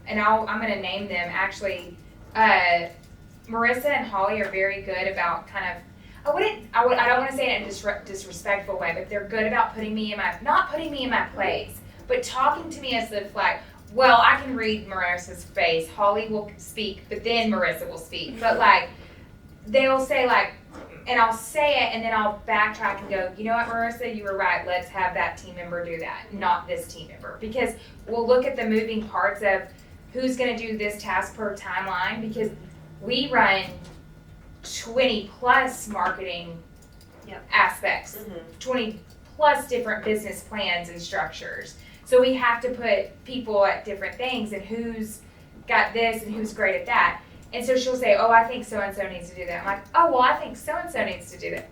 And I'm going to name them. Actually, Marissa and Holly are very good about kind of. I don't want to say it in a disrespectful way, but they're good about not putting me in my place, but talking to me as if like, well, I can read Marissa's face. Holly will speak, but then Marissa will speak. But like, they'll say like, and I'll say it, and then I'll backtrack and go, you know what, Marissa, you were right. Let's have that team member do that, not this team member. Because we'll look at the moving parts of who's going to do this task per timeline, because we run 20 plus marketing aspects, 20 plus different business plans and structures. So we have to put people at different things and who's got this and who's great at that. And so she'll say, oh, I think so-and-so needs to do that. I'm like, oh, well, I think so-and-so needs to do that.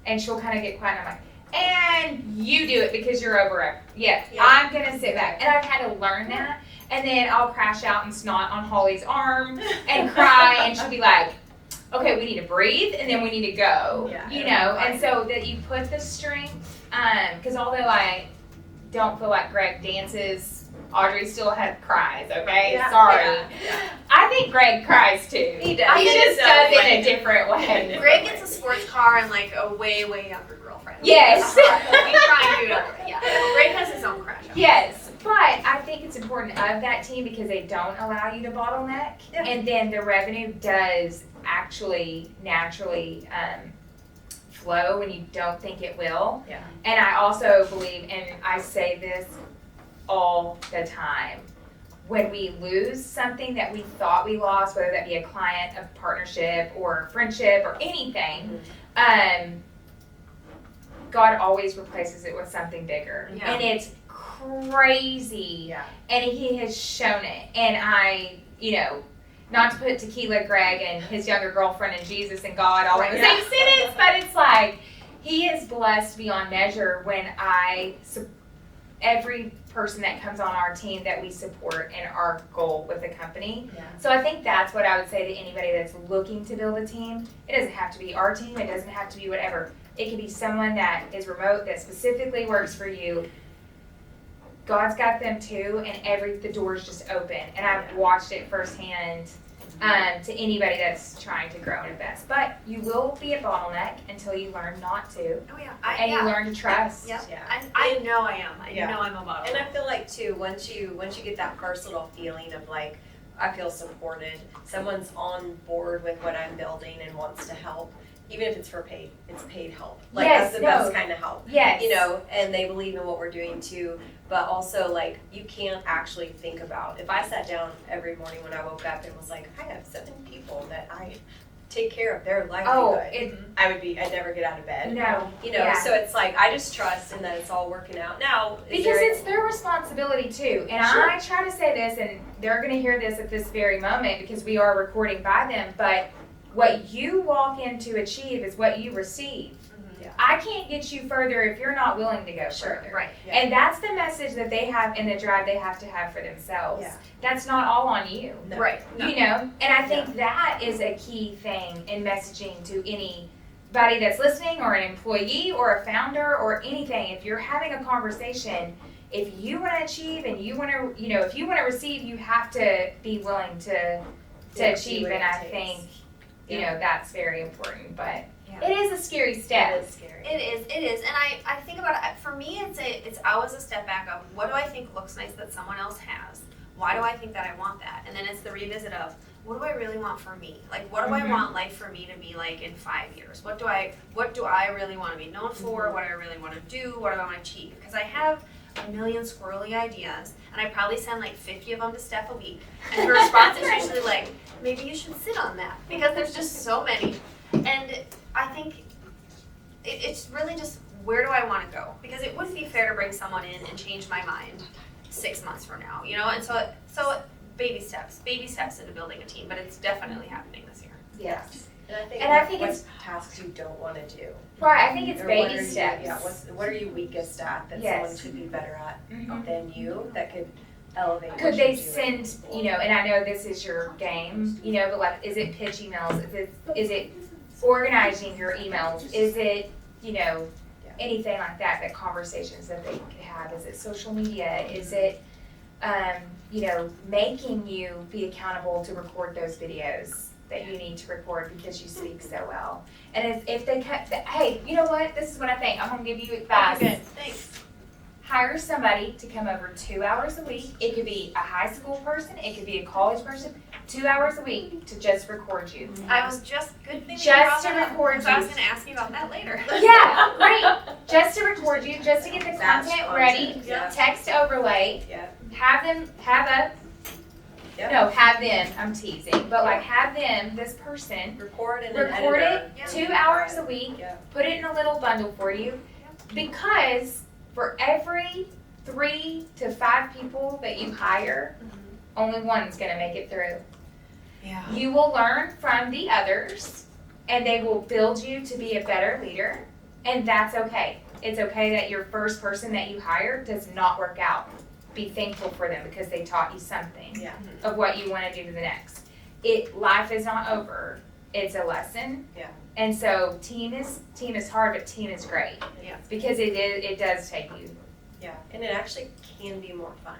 And she'll kind of get quiet, and I'm like, and you do it because you're over it. Yeah, I'm going to sit back. And I've had to learn that. And then I'll crash out and snot on Holly's arm and cry, and she'll be like, okay, we need to breathe, and then we need to go. And so that you put the strength, because although I don't feel like Greg dances, Audrie still cries, okay? Yeah, Sorry. yeah. I think Greg cries too. He does. He just does it in a different way. Greg gets a sports car and like a way, way younger girlfriend. Yes. We try and do it. Yeah. Greg has his own crash out. Yes, but I think it's important of that team because they don't allow you to bottleneck, and then the revenue does actually naturally flow when you don't think it will. Yeah. And I also believe, and I say this all the time, when we lose something that we thought we lost, whether that be a client, a partnership, or a friendship, or anything, God always replaces it with something bigger. Yeah. And it's crazy. Yeah. And He has shown it. And I, not to put Tequila Greg and his younger girlfriend and Jesus and God all in the same sentence, but it's like, He is blessed beyond measure when every person that comes on our team that we support in our goal with the company. Yeah. So I think that's what I would say to anybody that's looking to build a team. It doesn't have to be our team. It doesn't have to be whatever. It can be someone that is remote that specifically works for you. God's got them too, and the doors just open. And I've watched it firsthand to anybody that's trying to grow and invest. But you will be a bottleneck until you learn not to. Oh yeah. And you learn to trust. Yeah. Yeah. And I know I am. I Yeah. know I'm a bottleneck. And I feel like too, once you get that first little feeling of like, I feel supported, someone's on board with what I'm building and wants to help, even if it's for paid, it's paid help. Like Yes, that's the best kind of help. Yes. You know, and they believe in what we're doing too, but also like you can't actually think about, if I sat down every morning when I woke up and was like, I have 7 people that I take care of their livelihood, I'd never get out of bed. No. You know, Yeah. so it's like, I just trust in that it's all working out. Now, Because it's their responsibility too. And Sure. I try to say this, and they're going to hear this at this very moment because we are recording by them, but what you walk in to achieve is what you receive. Yeah. I can't get you further if you're not willing to go further. Right. Yeah. And that's the message that they have and the drive they have to have for themselves. Yeah. That's not all on you. No. Right. No. You know, and I think that is a key thing in messaging to anybody that's listening, or an employee or a founder or anything. If you're having a conversation, if you want to achieve and you want to, you know, if you want to receive, you have to be willing to Yeah, achieve. see what And it I takes. think, you know, that's very important. But Yeah. it is a scary step. It is scary. It is, and I think about it. For me, it's always a step back of what do I think looks nice that someone else has. Why do I think that I want that? And then it's the revisit of what do I really want for me? Like what do I want life for me to be like in 5 years? What do I really want to be known for? What do I really want to do? What do I want to achieve? Because I have a million squirrely ideas, and I probably send like 50 of them to Steph a week, and her response is usually like, maybe you should sit on that, because there's just so many. And I think it's really just, where do I want to go? Because it wouldn't be fair to bring someone in and change my mind 6 months from now, you know? And so baby steps into building a team, but it's definitely happening this year. Yes. And I think what's tasks you don't want to do. Right. I think it's Or baby what are steps. what are you weakest at that Yes. someone should be better at Mhm. than you that could elevate? Could what they you're doing? send, you know, and I know this is your game, you know, but like, is it pitch emails? Is it organizing your emails? Is it, you know, anything like that conversations that they could have? Is it social media? Is it, you know, making you be accountable to record those videos that you need to record because you speak so well? And if they cut, hey, you know what? This is what I think. I'm going to give you advice. Okay, good. Thanks. Hire somebody to come over 2 hours a week. It could be a high school person. It could be a college person. 2 hours a week to just record you. I was just good thing Just you brought to that up, record so I was you. going to ask you about that later. Yeah, great. Just to record you, just to get the Batch content ready. content, yeah. Text overlay. Yeah. Have them, I'm teasing, but like have them, this person, Record and an record editor. it 2 hours a week, Yeah. put it in a little bundle for you, because for every 3 to 5 people that you hire, only one's gonna make it through. Yeah. You will learn from the others, and they will build you to be a better leader, and that's okay. It's okay that your first person that you hire does not work out. Be thankful for them because they taught you something Yeah. of what you want to do to the next. Life is not over. It's a lesson. Yeah. And so team is hard, but team is great. Yeah. Because it does take you. Yeah. And it actually can be more fun.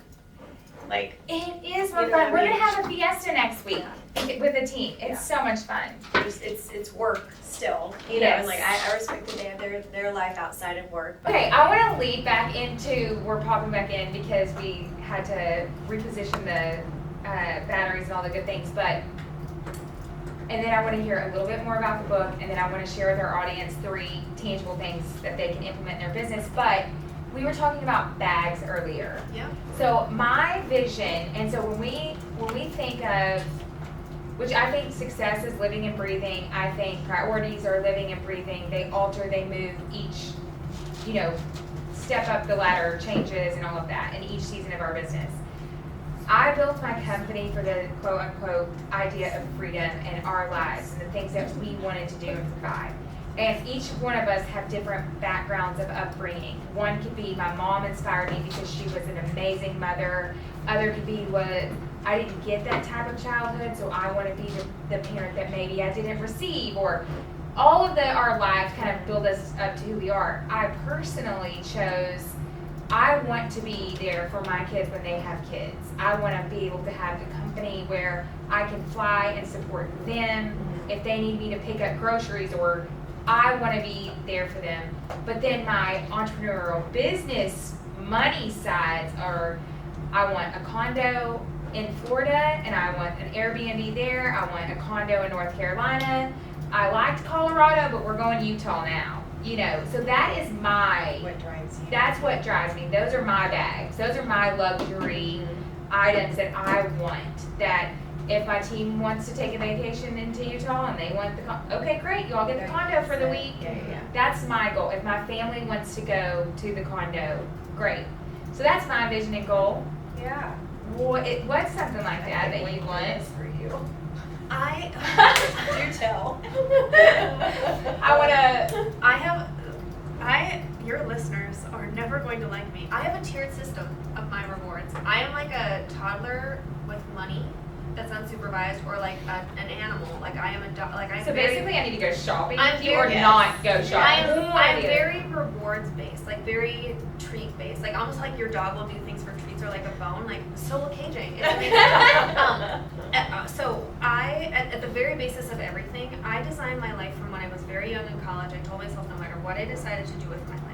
Like, It is more You know fun. what I We're mean? gonna have a fiesta next week with the team. It's so much fun. it's work still, you know, Yes. and like I respect that they have their life outside of work. But Okay, I want to lead back into, we're popping back in because we had to reposition the batteries and all the good things, and then I want to hear a little bit more about the book, and then I want to share with our audience 3 tangible things that they can implement in their business. But we were talking about bags earlier. Yeah. So my vision, and so when we think of, which I think success is living and breathing, I think priorities are living and breathing. They alter, they move each, you know, step up the ladder, changes and all of that in each season of our business. I built my company for the quote unquote idea of freedom and our lives and the things that we wanted to do and provide. And each one of us have different backgrounds of upbringing. One could be my mom inspired me because she was an amazing mother. Other could be what I didn't get that type of childhood, so I want to be the parent that maybe I didn't receive. Or all of our lives kind of build us up to who we are. I personally chose I want to be there for my kids when they have kids. I want to be able to have a company where I can fly and support them if they need me to pick up groceries, or I want to be there for them. But then my entrepreneurial business money sides are, I want a condo in Florida, and I want an Airbnb there. I want a condo in North Carolina. I liked Colorado, but we're going to Utah now. You know, so that is What drives you? that's what drives me. Those are my bags. Those are my luxury items that I want. That if my team wants to take a vacation into Utah and they want the okay, great, you all get the condo for the week. Yeah. That's my goal. If my family wants to go to the condo, great. So that's my vision and goal. Yeah. What's something like that that you want? For you. Do tell. Your listeners are never going to like me. I have a tiered system of my rewards. I am like a toddler with money that's unsupervised, or like an animal. Like I am a dog. Like I'm So very, basically, I need to go shopping I'm with you or very- not go shopping. I'm very rewards based, like very treat based, like almost like your dog will do things for treats or like a bone. Like so will KJ. So at the very basis of everything, I designed my life from when I was very young in college. I told myself no matter what I decided to do with my life,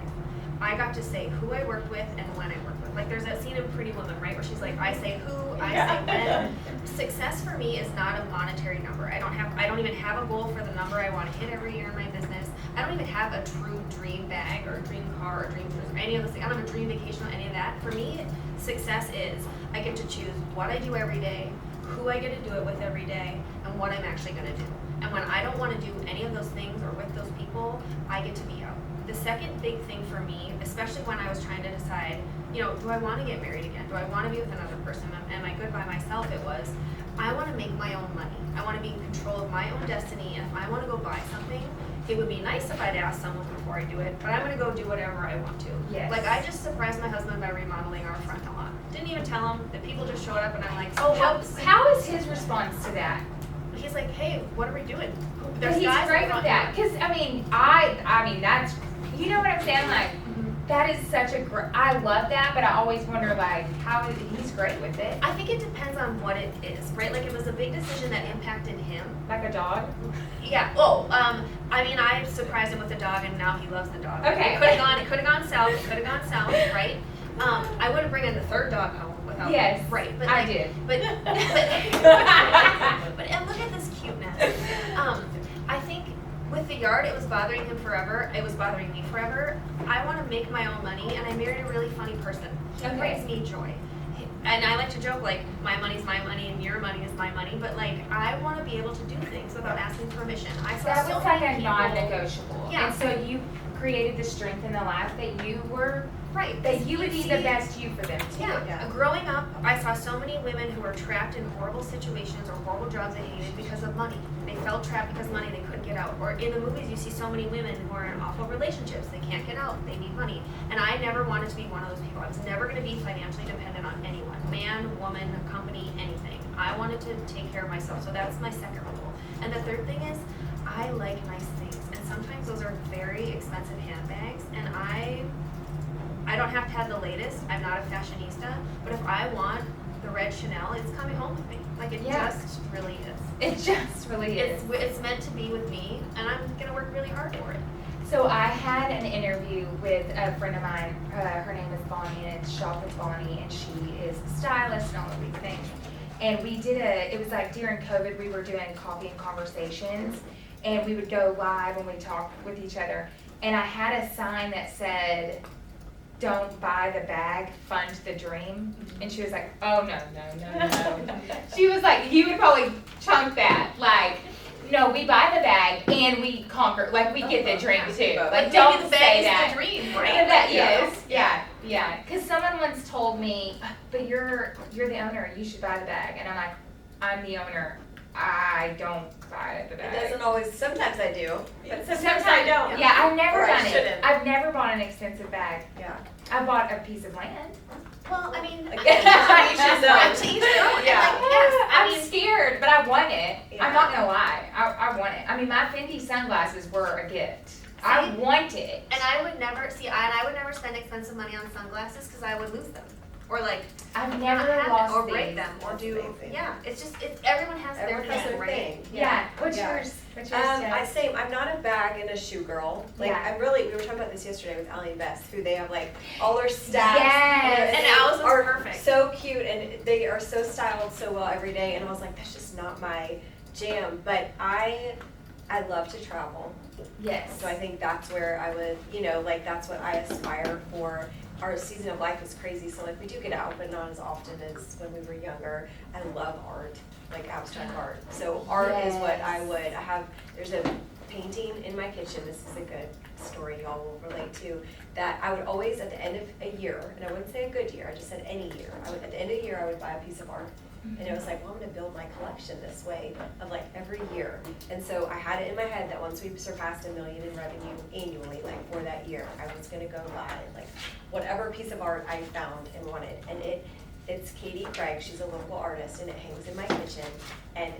I got to say who I worked with and when I worked with. Like there's that scene in Pretty Woman, right, where she's like, I say who, I say when. Success for me is not a monetary number. I don't even have a goal for the number I want to hit every year in my business. I don't even have a true dream bag or a dream car or dream cruise or any of those things. I don't have a dream vacation or any of that. For me, success is I get to choose what I do every day, who I get to do it with every day, and what I'm actually going to do. And when I don't want to do any of those things or with those people, I get to be out. The second big thing for me, especially when I was trying to decide, you know, do I want to get married again? Do I want to be with another person? Am I good by myself? It was, I want to make my own money. I want to be in control of my own destiny. And if I want to go buy something, it would be nice if I'd ask someone before I do it, but I'm going to go do whatever I want to. Yes. Like I just surprised my husband by remodeling our front lawn. Didn't even tell him. The people just showed up and I'm like, Oh, whoops. how is his response to that? He's like, hey, what are we doing? He's great with that, because I mean that's, you know what I'm saying, like that is such a great, I love that, but I always wonder like how he's great with it. I think it depends on what it is, right? Like it was a big decision that impacted him. Like a dog. Yeah. I mean, I surprised him with the dog, and now he loves the dog. Okay. It could have gone south. It could have gone south, right? I wouldn't bring in the third dog home without. Yes. Right. But I like, did. But and look at this cuteness. I think with the yard, it was bothering him forever. It was bothering me forever. I want to make my own money, and I married a really funny person. He brings me joy. And I like to joke, like, my money's my money and your money is my money, but, like, I want to be able to do things without asking permission. I saw That so was like many a people. non-negotiable. Yeah. And so you created the strength in the life that you were, Right. that you would be the best you for them too. Yeah. Growing up, I saw so many women who were trapped in horrible situations or horrible jobs they hated because of money. They felt trapped because of money, they couldn't get out. Or in the movies, you see so many women who are in awful relationships. They can't get out, they need money. And I never wanted to be one of those people. I was never going to be financially dependent on anyone. Man, woman, company, anything. I wanted to take care of myself. So that's my second rule. And the third thing is, I like nice things. And sometimes those are very expensive handbags. And I don't have to have the latest. I'm not a fashionista. But if I want the red Chanel, it's coming home with me. Like it just really is. It just really is. It's meant to be with me, and I'm gonna work really hard for it. So I had an interview with a friend of mine. Her name is Bonnie, and it's Shop with Bonnie, and she is a stylist and all of these things. And we did it was like during COVID, we were doing coffee and conversations, and we would go live and we talked with each other. And I had a sign that said, "Don't buy the bag, fund the dream." And she was like, "Oh, no. She was like, you would probably chunk that. Like, no, we buy the bag and we conquer, like we get the dream too. Like, don't maybe the say bag that. is the dream, right? Yeah, that Like, is. Yeah. Because someone once told me, but you're the owner, you should buy the bag. And I'm like, I'm the owner. I don't buy the bag. It doesn't always, sometimes I do, but sometimes I don't. Yeah, I've never Or I done it. shouldn't. I've never bought an expensive bag. Yeah. I bought a piece of land. Well, I mean, Again, I'm each his own. to each their own. Yeah. And like, yes, I I'm mean, scared, but I want it. Yeah. I'm not gonna lie. I want it. I mean, my Fendi sunglasses were a gift. I want it. And I would never spend expensive money on sunglasses because I would lose them. Or like, I've never not have lost them, or these. break them, or That's do, amazing. yeah, it's just, everyone has their Everyone has thing, their right? thing. Yeah. What's Yeah. yours? What's yours, Steph? I'm not a bag and a shoe girl. Like, Yeah. we were talking about this yesterday with Allie and Beth, who they have like all their stats. Yes. And they Alice is are perfect. so cute and they are so styled so well every day. And I was like, that's just not my jam. But I love to travel. Yes. So I think that's where I would, like that's what I aspire for. Our season of life is crazy, so like we do get out, but not as often as when we were younger. I love art, like abstract art. So art is what there's a painting in my kitchen, this is a good story y'all will relate to, that I would always at the end of a year, and I wouldn't say a good year, I just said any year, at the end of the year I would buy a piece of art. And it was like, well, I'm gonna build my collection this way of like every year. And so I had it in my head that once we surpassed $1 million in revenue annually, like for that year, I was gonna go buy like whatever piece of art I found and wanted. And it's Katie Craig, she's a local artist, and it hangs in my kitchen. And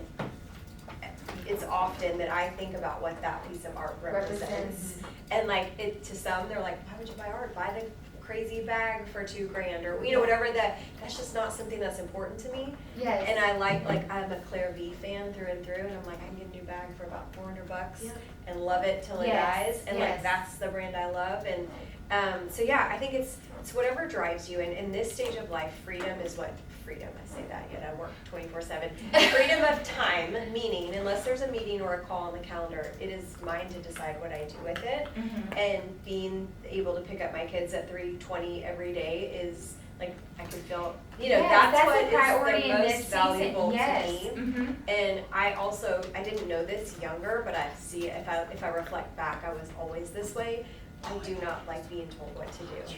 it's often that I think about what that piece of art represents. And like to some, they're like, why would you buy art? Buy the crazy bag for $2,000 or whatever that's just not something that's important to me. Yes. And I like I'm a Claire V fan through and through, and I'm like I can get a new bag for about $400 and love it till it dies, and like that's the brand I love. And so yeah, I think it's whatever drives you, and in this stage of life, freedom is what freedom, I say that yet I work 24/7. Freedom of time, meaning unless there's a meeting or a call on the calendar, it is mine to decide what I do with it. And being able to pick up my kids at 3:20 every day is like I can feel that's what a priority is the in most this valuable season. to me. And I didn't know this younger, but I see if I reflect back, I was always this way. I do not like being told what to do.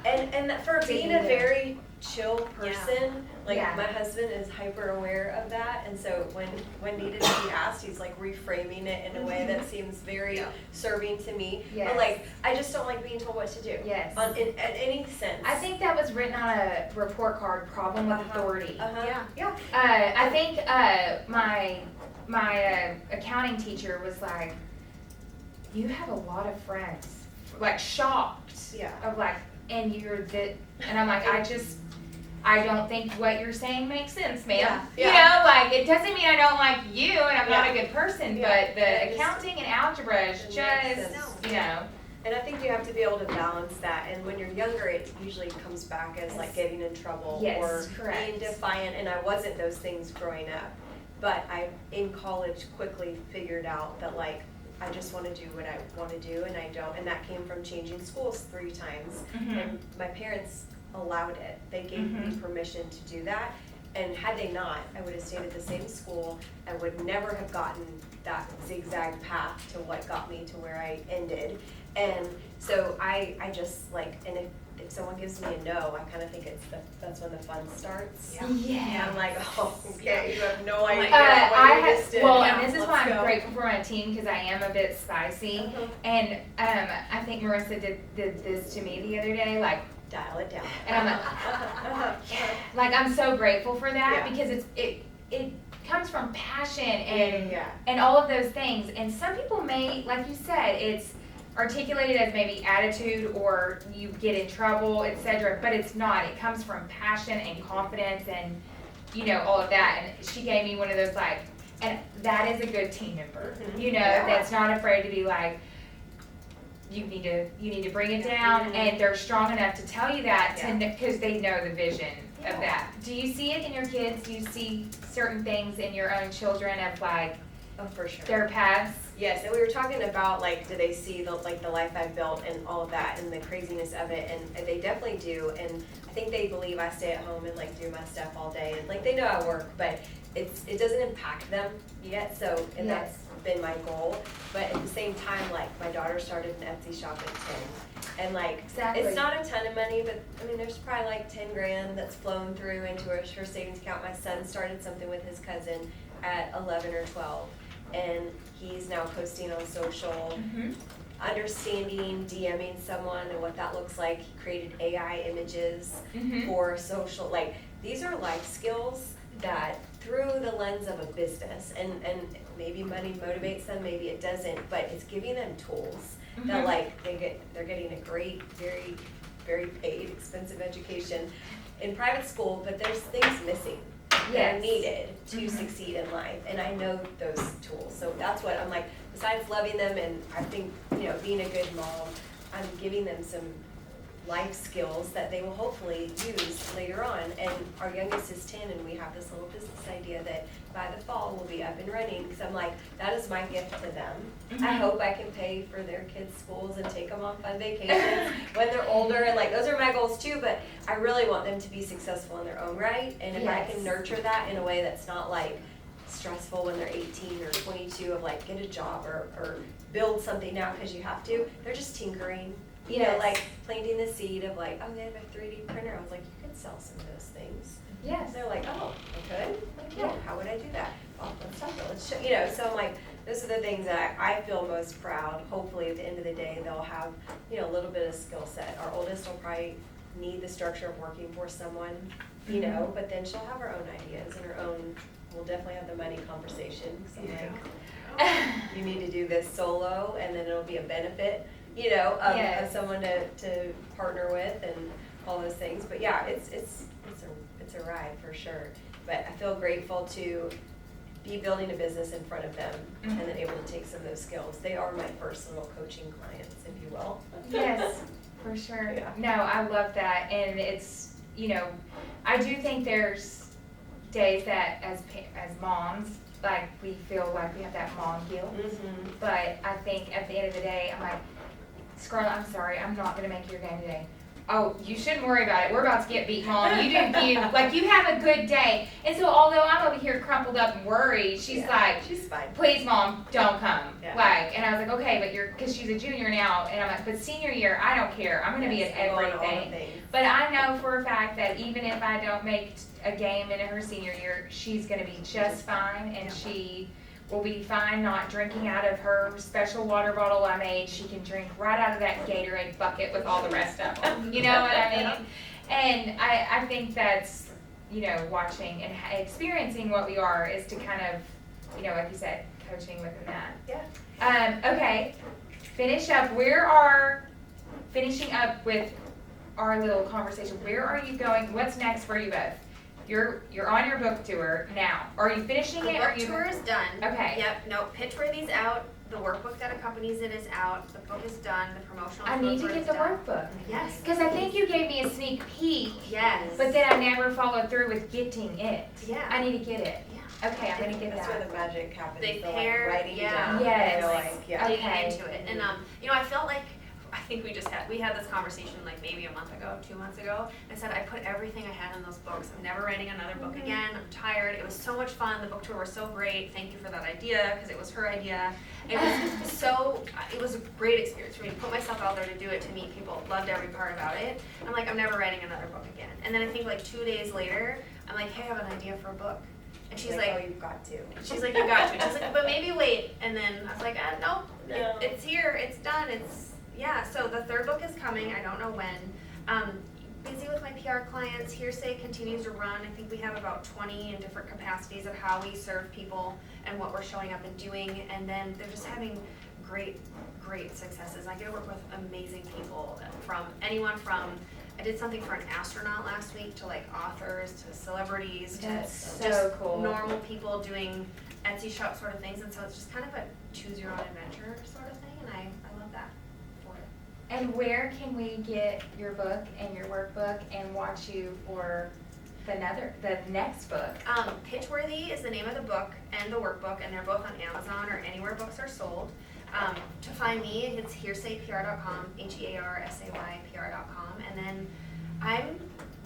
And for being a very chill person, like my husband is hyper aware of that, and so when needed to be asked, he's like reframing it in a way that seems very serving to me. But like I just don't like being told what to do. Yes. In any sense. I think that was written on a report card, problem with authority. Yeah. I think my accounting teacher was like, you have a lot of friends, like shocked of like, and you're that, and I'm like, I don't think what you're saying makes sense, ma'am. You know, like it doesn't mean I don't like you and I'm not a good person, but the accounting and algebra is just, And I think you have to be able to balance that. And when you're younger, it usually comes back as like getting in trouble or being defiant. And I wasn't those things growing up. But I, in college, quickly figured out that like, I just want to do what I want to do and I don't. And that came from changing schools 3 times. And my parents allowed it. They gave me permission to do that. And had they not, I would have stayed at the same school and would never have gotten that zigzag path to what got me to where I ended. And so I just like, and if someone gives me a no, I kind of think that's when the fun starts. And I'm like, oh, okay, you have no idea what you just did. Well, and this is why I'm grateful for my team, because I am a bit spicy. And I think Marissa did this to me the other day, like, dial it down. And I'm like I'm so grateful for that because it comes from passion and all of those things. And some people may, like you said, it's articulated as maybe attitude or you get in trouble, etc. But it's not. It comes from passion and confidence and all of that. And she gave me one of those like, and that is a good team member. That's not afraid to be like, you need to bring it down, and they're strong enough to tell you that because they know the vision of that. Do you see it in your kids? Do you see certain things in your own children of like, for sure, their paths? Yes, and we were talking about like, do they see the life I've built and all of that and the craziness of it, and they definitely do. And I think they believe I stay at home and like do my stuff all day, and like they know I work, but it doesn't impact them yet. So that's been my goal. But at the same time, like my daughter started an Etsy shop at 10, and like it's not a ton of money, but I mean there's probably like 10 grand that's flown through into her savings account. My son started something with his cousin at 11 or 12, and he's now posting on social, understanding DMing someone and what that looks like. He created AI images for social. Like these are life skills that through the lens of a business, and maybe money motivates them, maybe it doesn't, but it's giving them tools that like they're getting a great, very, very paid, expensive education in private school, but there's things missing that are needed to succeed in life, and I know those tools. So that's what I'm like, besides loving them, and I think, you know, being a good mom, I'm giving them some life skills that they will hopefully use later on. And our youngest is 10, and we have this little business idea that by the fall we'll be up and running, because I'm like, that is my gift to them. I hope I can pay for their kids' schools and take them on fun vacations when they're older, and like those are my goals too, but I really want them to be successful in their own right, and if I can nurture that in a way that's not like stressful when they're 18 or 22 of like get a job or build something now because you have to, they're just tinkering. You know, like planting the seed of like, oh, they have a 3D printer. I was like, you could sell some of those things. Yes. They're like, oh, I could? Like, yeah, how would I do that? Well, let's talk about it. Let's show, you know, so I'm like, those are the things that I feel most proud. Hopefully at the end of the day, they'll have, you know, a little bit of skill set. Our oldest will probably need the structure of working for someone, you know, but then she'll have her own ideas and her own, we'll definitely have the money conversation. So I'm like, you need to do this solo, and then it'll be a benefit, you know, of someone to partner with and all those things. But yeah, it's a ride for sure. But I feel grateful to be building a business in front of them and then able to take some of those skills. They are my first little coaching clients, if you will. Yes, for sure. Yeah. No, I love that, and it's, you know, I do think there's days that as moms, like we feel like we have that mom guilt, but I think at the end of the day, I'm like, Scarlett, I'm sorry, I'm not going to make your game today. Oh, you shouldn't worry about it. We're about to get beat, Mom. You do you. Like, you have a good day. And so, although I'm over here crumpled up and worried, she's like, she's fine. Please, Mom, don't come. Yeah. Like, and I was like, okay, but because she's a junior now, and I'm like, but senior year, I don't care. I'm going to be at everything. But I know for a fact that even if I don't make a game in her senior year, she's going to be just fine, and she will be fine not drinking out of her special water bottle I made. She can drink right out of that Gatorade bucket with all the rest of them. You know what I mean? And I think that's, you know, watching and experiencing what we are is to kind of, you know, like you said, coaching within that. Yeah. Okay, finishing up with our little conversation. Where are you going? What's next for you both? You're on your book tour now. Are you finishing it? The book tour is done. Okay. Yep. No, Pitchworthy's out. The workbook that accompanies it is out. The book is done. The promotional. I need to get the workbook. Yes. Because I think you gave me a sneak peek. Yes. But then I never followed through with getting it. Yeah. I need to get it. Yeah. Okay, I'm gonna get That's that. where the magic happens. They the, pair, like, writing yeah. down. Yes. Like, yeah. Digging Okay. into it. And you know, I felt like I think we had this conversation like maybe a month ago, 2 months ago. I said I put everything I had in those books. I'm never writing another book again. I'm tired. It was so much fun. The book tour was so great. Thank you for that idea, because it was her idea. It was a great experience for me to put myself out there to do it, to meet people. Loved every part about it. I'm like, I'm never writing another book again. And then I think like 2 days later, I'm like, hey, I have an idea for a book. And she's like, oh, you've got to. She's like, you got to. She's like, but maybe wait. And then I was like, nope, No. it's here, it's done, yeah. So the third book is coming. I don't know when. Busy with my PR clients. Hearsay continues to run. I think we have about 20 in different capacities of how we serve people and what we're showing up and doing. And then they're just having great successes. I get to work with amazing people, from anyone from, I did something for an astronaut last week, to like authors, to celebrities, That's to so just cool. normal people doing Etsy shop sort of things. And so it's just kind of a choose your own adventure sort of thing, and I love that for it. And where can we get your book and your workbook and watch you for the next book? Pitchworthy is the name of the book and the workbook, and they're both on Amazon or anywhere books are sold. To find me, it's hearsaypr.com, HEARSAYPR.com, and then I'm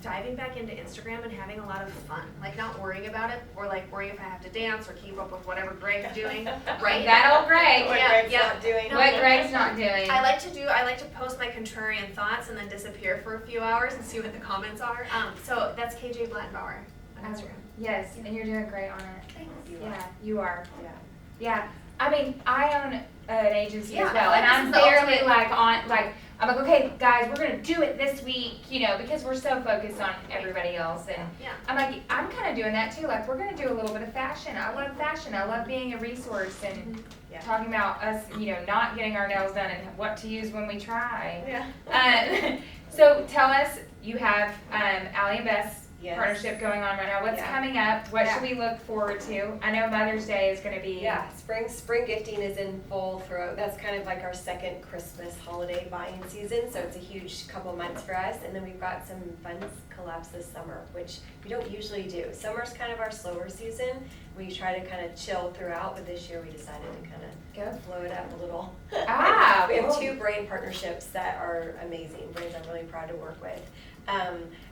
diving back into Instagram and having a lot of fun, like not worrying about it, or like worrying if I have to dance or keep up with whatever Greg's doing, right? That old Greg. What Yeah, Greg's yeah. not doing. No. What Greg's not doing. I like to post my contrarian thoughts and then disappear for a few hours and see what the comments are. So that's KJ Lenbauer on Instagram. Yes, and you're doing great on it. Thanks. Yeah, you are. Yeah. Yeah, I mean, I own an agency Yeah, as well, I and like I'm this is the barely ultimate- like on, like, I'm like, okay, guys, we're gonna do it this week, because we're so focused on everybody else. And I'm like, I'm kind of doing that too. Like, we're gonna do a little bit of fashion. I love fashion. I love being a resource and talking about us, not getting our nails done and what to use when we try. Yeah. So tell us, you have Allie and Beth's partnership going on right now. What's coming up? What should we look forward to? I know Mother's Day is going to be... Yeah, spring gifting is in full throat. That's kind of like our second Christmas holiday buying season, so it's a huge couple months for us. And then we've got some fun collabs this summer, which we don't usually do. Summer's kind of our slower season. We try to kind of chill throughout, but this year we decided to kind of blow it up a little. We have 2 brand partnerships that are amazing, brands I'm really proud to work with.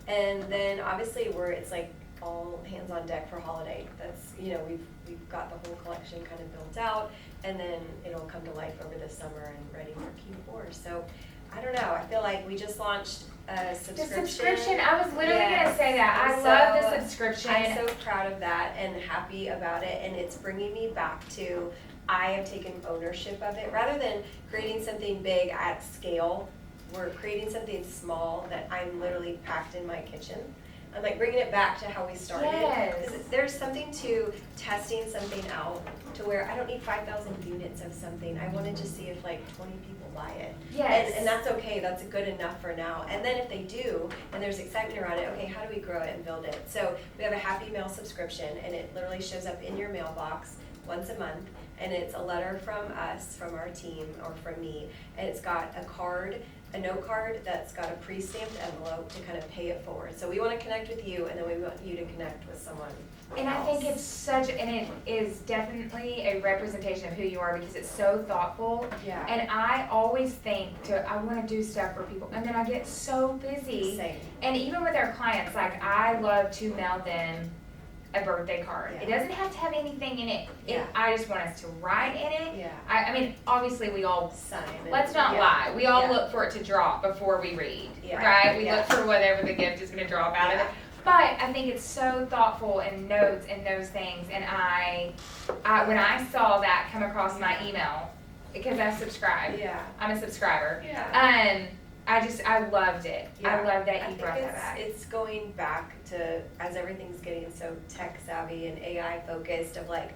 And then obviously it's like all hands on deck for holiday. That's, we've got the whole collection kind of built out, and then it'll come to life over the summer and ready for Q4. So I don't know, I feel like we just launched a subscription. The subscription, I was literally going to say that. I love the subscription. I'm so proud of that and happy about it, and it's bringing me back to, I have taken ownership of it. Rather than creating something big at scale, we're creating something small that I'm literally packed in my kitchen. I'm like bringing it back to how we started. Because there's something to testing something out to where I don't need 5,000 units of something. I want to just see if like 20 people buy it. And that's okay. That's good enough for now. And then if they do, and there's excitement around it, okay, how do we grow it and build it? So we have a Happy Mail subscription, and it literally shows up in your mailbox once a month. And it's a letter from us, from our team, or from me. And it's got a note card that's got a pre-stamped envelope to kind of pay it forward. So we want to connect with you, and then we want you to connect with someone And else. I think it is definitely a representation of who you are, because it's so thoughtful. Yeah. And I always think I want to do stuff for people, and then I get so busy. Same. And even with our clients, like, I love to mail them a birthday card. Yeah. It doesn't have to have anything in it. Yeah. I just want us to write in it. Yeah. I mean, obviously we all Sign. let's not lie. We all look for it to drop before we read, right? We look for whatever the gift is going to drop out of it. But I think it's so thoughtful in notes and those things. And I when I saw that come across my email, because I subscribe. Yeah. I'm a subscriber. Yeah. I loved it. Yeah. I love that you brought that back. It's going back to, as everything's getting so tech savvy and AI focused, of like,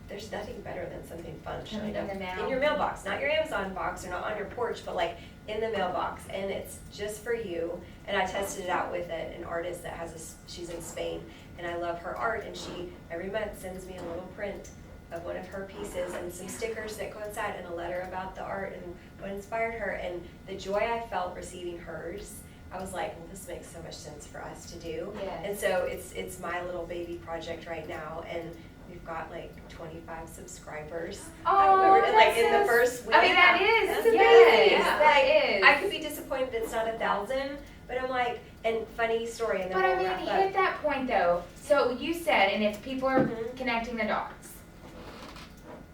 there's nothing better than something fun showing up in your mailbox, not your Amazon box or not on your porch, but like in the mailbox, and it's just for you. And I tested it out with an artist that she's in Spain, and I love her art, and she every month sends me a little print of one of her pieces and some stickers that coincide and a letter about the art and what inspired her. And the joy I felt receiving hers, I was like, well, this makes so much sense for us to do. Yes. And so it's my little baby project right now, and we've got like 25 subscribers. Oh, like in the first week. I mean, that is. That's Yes, amazing. that is. I could be disappointed it's not 1,000, but I'm like, and funny story. And then But I we'll mean, wrap up. hit that point though. So you said, and if people are connecting the dots,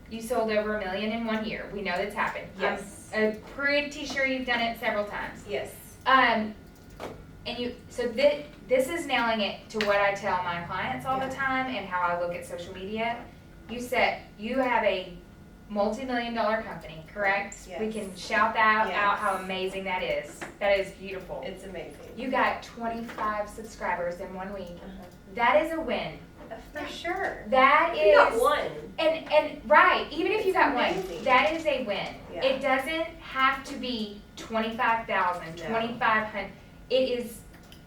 you sold over $1 million in 1 year. We know that's happened. Yes. I'm pretty sure you've done it several times. Yes. And this is nailing it to what I tell my clients all the time and how I look at social media. You said you have a multi-million-dollar company, correct? Yes. We can shout that Yes. out how amazing that is. That is beautiful. It's amazing. You got 25 subscribers in 1 week. Uh-huh. That is a win. For sure. That You is got one. and right, even if you got amazing. one, that is a win. Yeah. It doesn't have to be 25,000, No. 2,500. It is,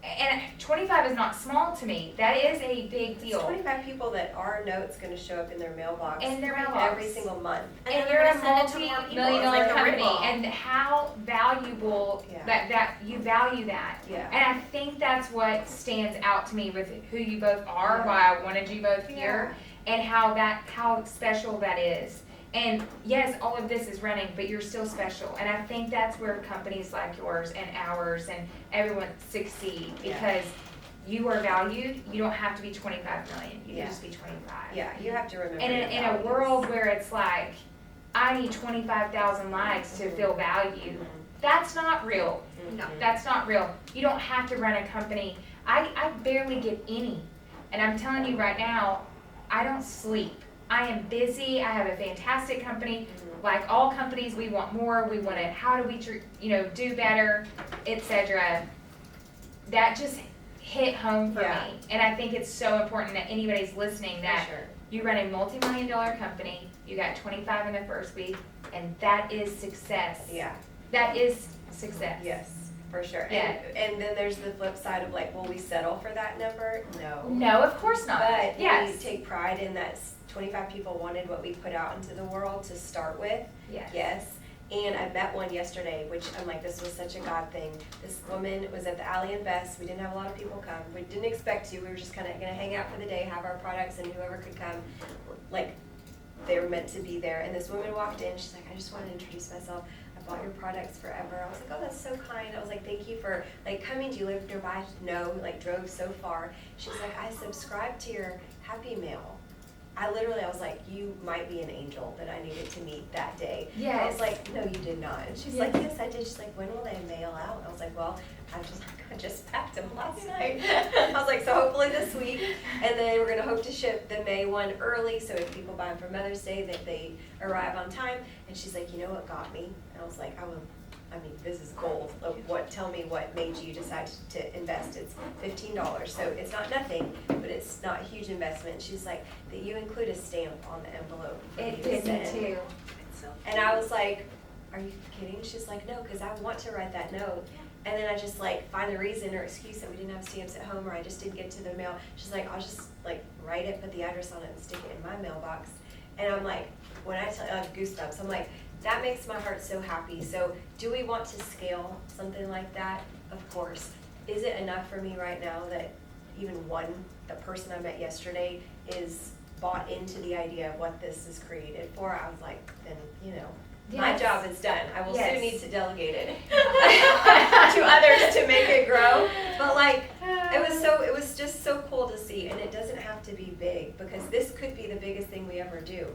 and 25 is not small to me. That is a big It's deal. 25 people that our note's going to show up in their mailbox. In their mailbox. Every single month. And then you're they're a gonna send it to more people. multi-million-dollar It's like a company, ribbon. and how valuable Yeah. that you value that. Yeah. And I think that's what stands out to me with who you both are, Yeah. why I wanted you both here, and how special that is. And yes, all of this is running, but you're still special. And I think that's where companies like yours and ours and everyone succeed, because you are valued. You don't have to be 25 million. You can just be 25. Yeah, you have to remember. And your in a values. world where it's like, I need 25,000 likes to feel valued, that's not real. No. That's not real. You don't have to run a company. I barely get any. And I'm telling you right now, I don't sleep. I am busy, I have a fantastic company. Like all companies, we want more, we want to, how do we, do better, etc. That just hit home for me. And I think it's so important that anybody's listening that you run a multi-million-dollar company, you got 25 in the first week, and that is success. Yeah. That is success. Yes, for sure. Yeah. And then there's the flip side of like, will we settle for that number? No. No, of course not. But we take pride in that 25 people wanted what we put out into the world to start with. Yes. And I met one yesterday, which I'm like, this was such a God thing. This woman was at the Alley Invest. We didn't have a lot of people come. We didn't expect to. We were just kind of going to hang out for the day, have our products, and whoever could come, like, they were meant to be there. And this woman walked in. She's like, I just wanted to introduce myself. I bought your products forever. I was like, oh, that's so kind. I was like, thank you for, like, coming. Do you live nearby? No, like, drove so far. She's like, I subscribed to your Happy Mail. I was like, you might be an angel that I needed to meet that day. Yes. I was like, no, you did not. And she's like, yes, I did. She's like, when will they mail out? I was like, well, I just packed them last night. I was like, so hopefully this week. And then we're going to hope to ship the May one early, so if people buy them for Mother's Day, that they arrive on time. And she's like, you know what got me? And I was like, this is gold. Tell me what made you decide to invest. It's $15, so it's not nothing, but it's not a huge investment. She's like, that you include a stamp on the envelope. It did me too. And I was like, are you kidding? She's like, no, because I want to write that note. And then I just like find the reason or excuse that we didn't have stamps at home, or I just didn't get to the mail. She's like, I'll just like write it, put the address on it, and stick it in my mailbox. And I'm like, when I tell you, I have goosebumps. I'm like, that makes my heart so happy. So do we want to scale something like that? Of course. Is it enough for me right now that even the person I met yesterday is bought into the idea of what this is created for? I was like, then, my job is done. I will soon need to delegate it to others to make it grow. But like, it was just so cool to see. And it doesn't have to be big, because this could be the biggest thing we ever do,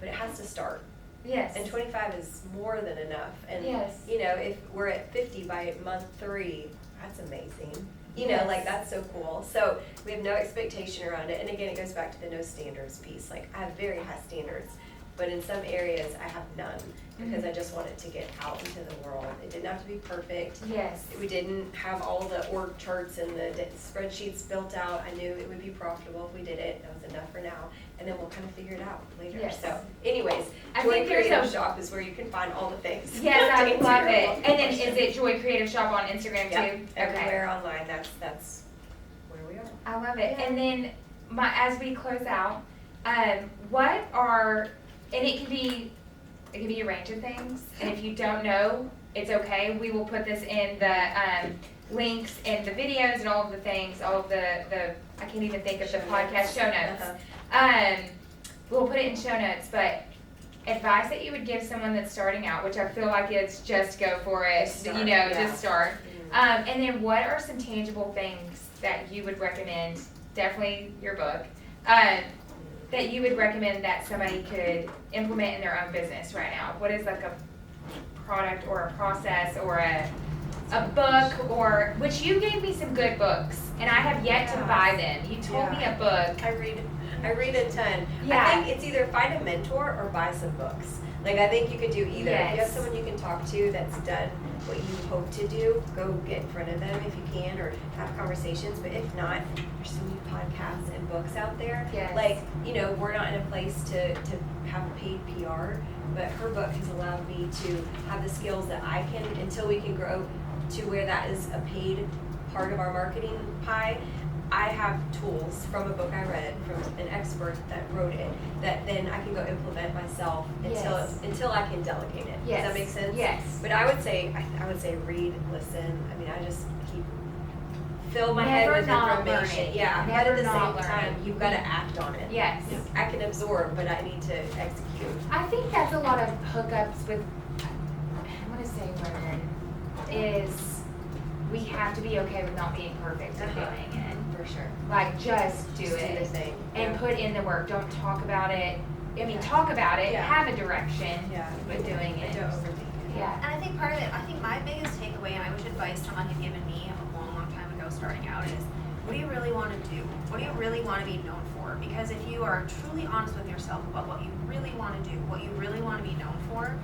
but it has to start. Yes. And 25 is more than enough. And, if we're at 50 by month 3, that's amazing. Like, that's so cool. So we have no expectation around it. And again, it goes back to the no standards piece. Like, I have very high standards, but in some areas I have none, because I just want it to get out into the world. It didn't have to be perfect. Yes. We didn't have all the org charts and the spreadsheets built out. I knew it would be profitable if we did it. That was enough for now. And then we'll kind of figure it out later. Yes. So anyways, Joy Creative Shop is where you can find all the things. Yes, I love it. And then is it Joy Creative Shop on Instagram too? Everywhere online. That's where we are. I love it. Yeah. And then as we close out, and it can be a range of things. And if you don't know, it's okay. We will put this in the links and the videos and all of the things, all of the I can't even think of the podcast show notes. We'll put it in show notes, but advice that you would give someone that's starting out, which I feel like it's just go for it, just start. And then what are some tangible things that you would recommend, definitely your book, that you would recommend that somebody could implement in their own business right now? What is like a product or a process or a book, or which you gave me some good books and I have yet to buy them. You told me a book. I read a ton. Yeah. I think it's either find a mentor or buy some books. Like, I think you could do either. Yes. If you have someone you can talk to that's done what you hope to do, go get in front of them if you can, or have conversations. But if not, there's so many podcasts and books out there. Yes. Like, we're not in a place to have paid PR, but her book has allowed me to have the skills that I can, until we can grow to where that is a paid part of our marketing pie. I have tools from a book I read from an expert that wrote it that then I can go implement myself until I can delegate it. Yes. Does that make sense? Yes. But I would say read, listen. I mean, I just fill my head with information. Learning. Yeah. Never but at the same learning. time, you've got to act on it. Yes. I can absorb, but I need to execute. I think that's a lot of hookups with, I want to say women, is we have to be okay with not being perfect at doing it. For sure. Like, just do it. Do the thing. And put in the work. Don't talk about it. I mean, talk about it. Have a direction. But doing it. Don't overthink it. Yeah. And I think part of it, my biggest takeaway, and I wish advice someone had given me a long, long time ago starting out, is what do you really want to do? What do you really want to be known for? Because if you are truly honest with yourself about what you really want to do, what you really want to be known for,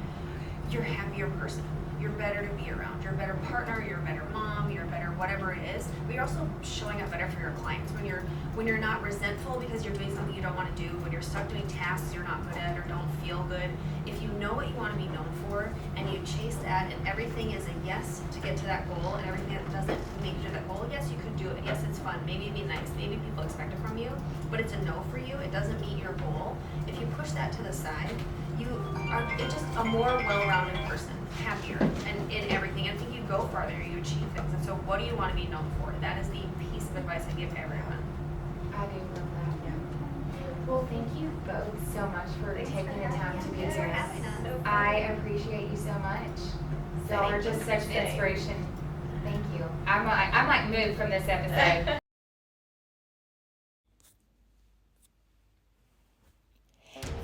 you're a happier person. You're better to be around. You're a better partner, you're a better mom, you're a better whatever it is. But you're also showing up better for your clients when you're not resentful because you're doing something you don't want to do, when you're stuck doing tasks you're not good at or don't feel good. If you know what you want to be known for and you chase that and everything is a yes to get to that goal and everything that doesn't make you to that goal, yes, you could do it. Yes, it's fun. Maybe it'd be nice. Maybe people expect it from you, but it's a no for you. It doesn't meet your goal. If you push that to the side, you are just a more well-rounded person, happier, and in everything. I think you go farther, you achieve things. And so what do you want to be known for? That is the piece of advice I give everyone. I do love that. Yeah. Well, thank you both so much for taking the time to be Thanks for here. having us. I appreciate you so much. Y'all are just such an inspiration. Thank you. I'm like moved from this episode.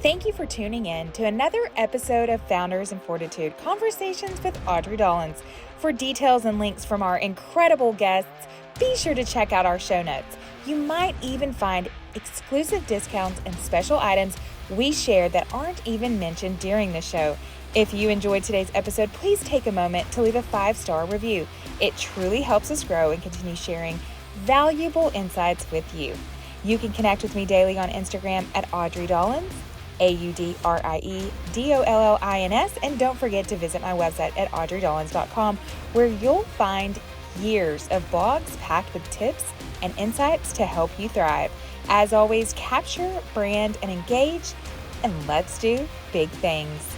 Thank you for tuning in to another episode of Founders and Fortitude, Conversations with Audrie Dollins. For details and links from our incredible guests, be sure to check out our show notes. You might even find exclusive discounts and special items we share that aren't even mentioned during the show. If you enjoyed today's episode, please take a moment to leave a 5-star review. It truly helps us grow and continue sharing valuable insights with you. You can connect with me daily on Instagram at Audrie Dollins, AudrieDollins, and don't forget to visit my website at audriedollins.com, where you'll find years of blogs packed with tips and insights to help you thrive. As always, capture, brand, and engage, and let's do big things.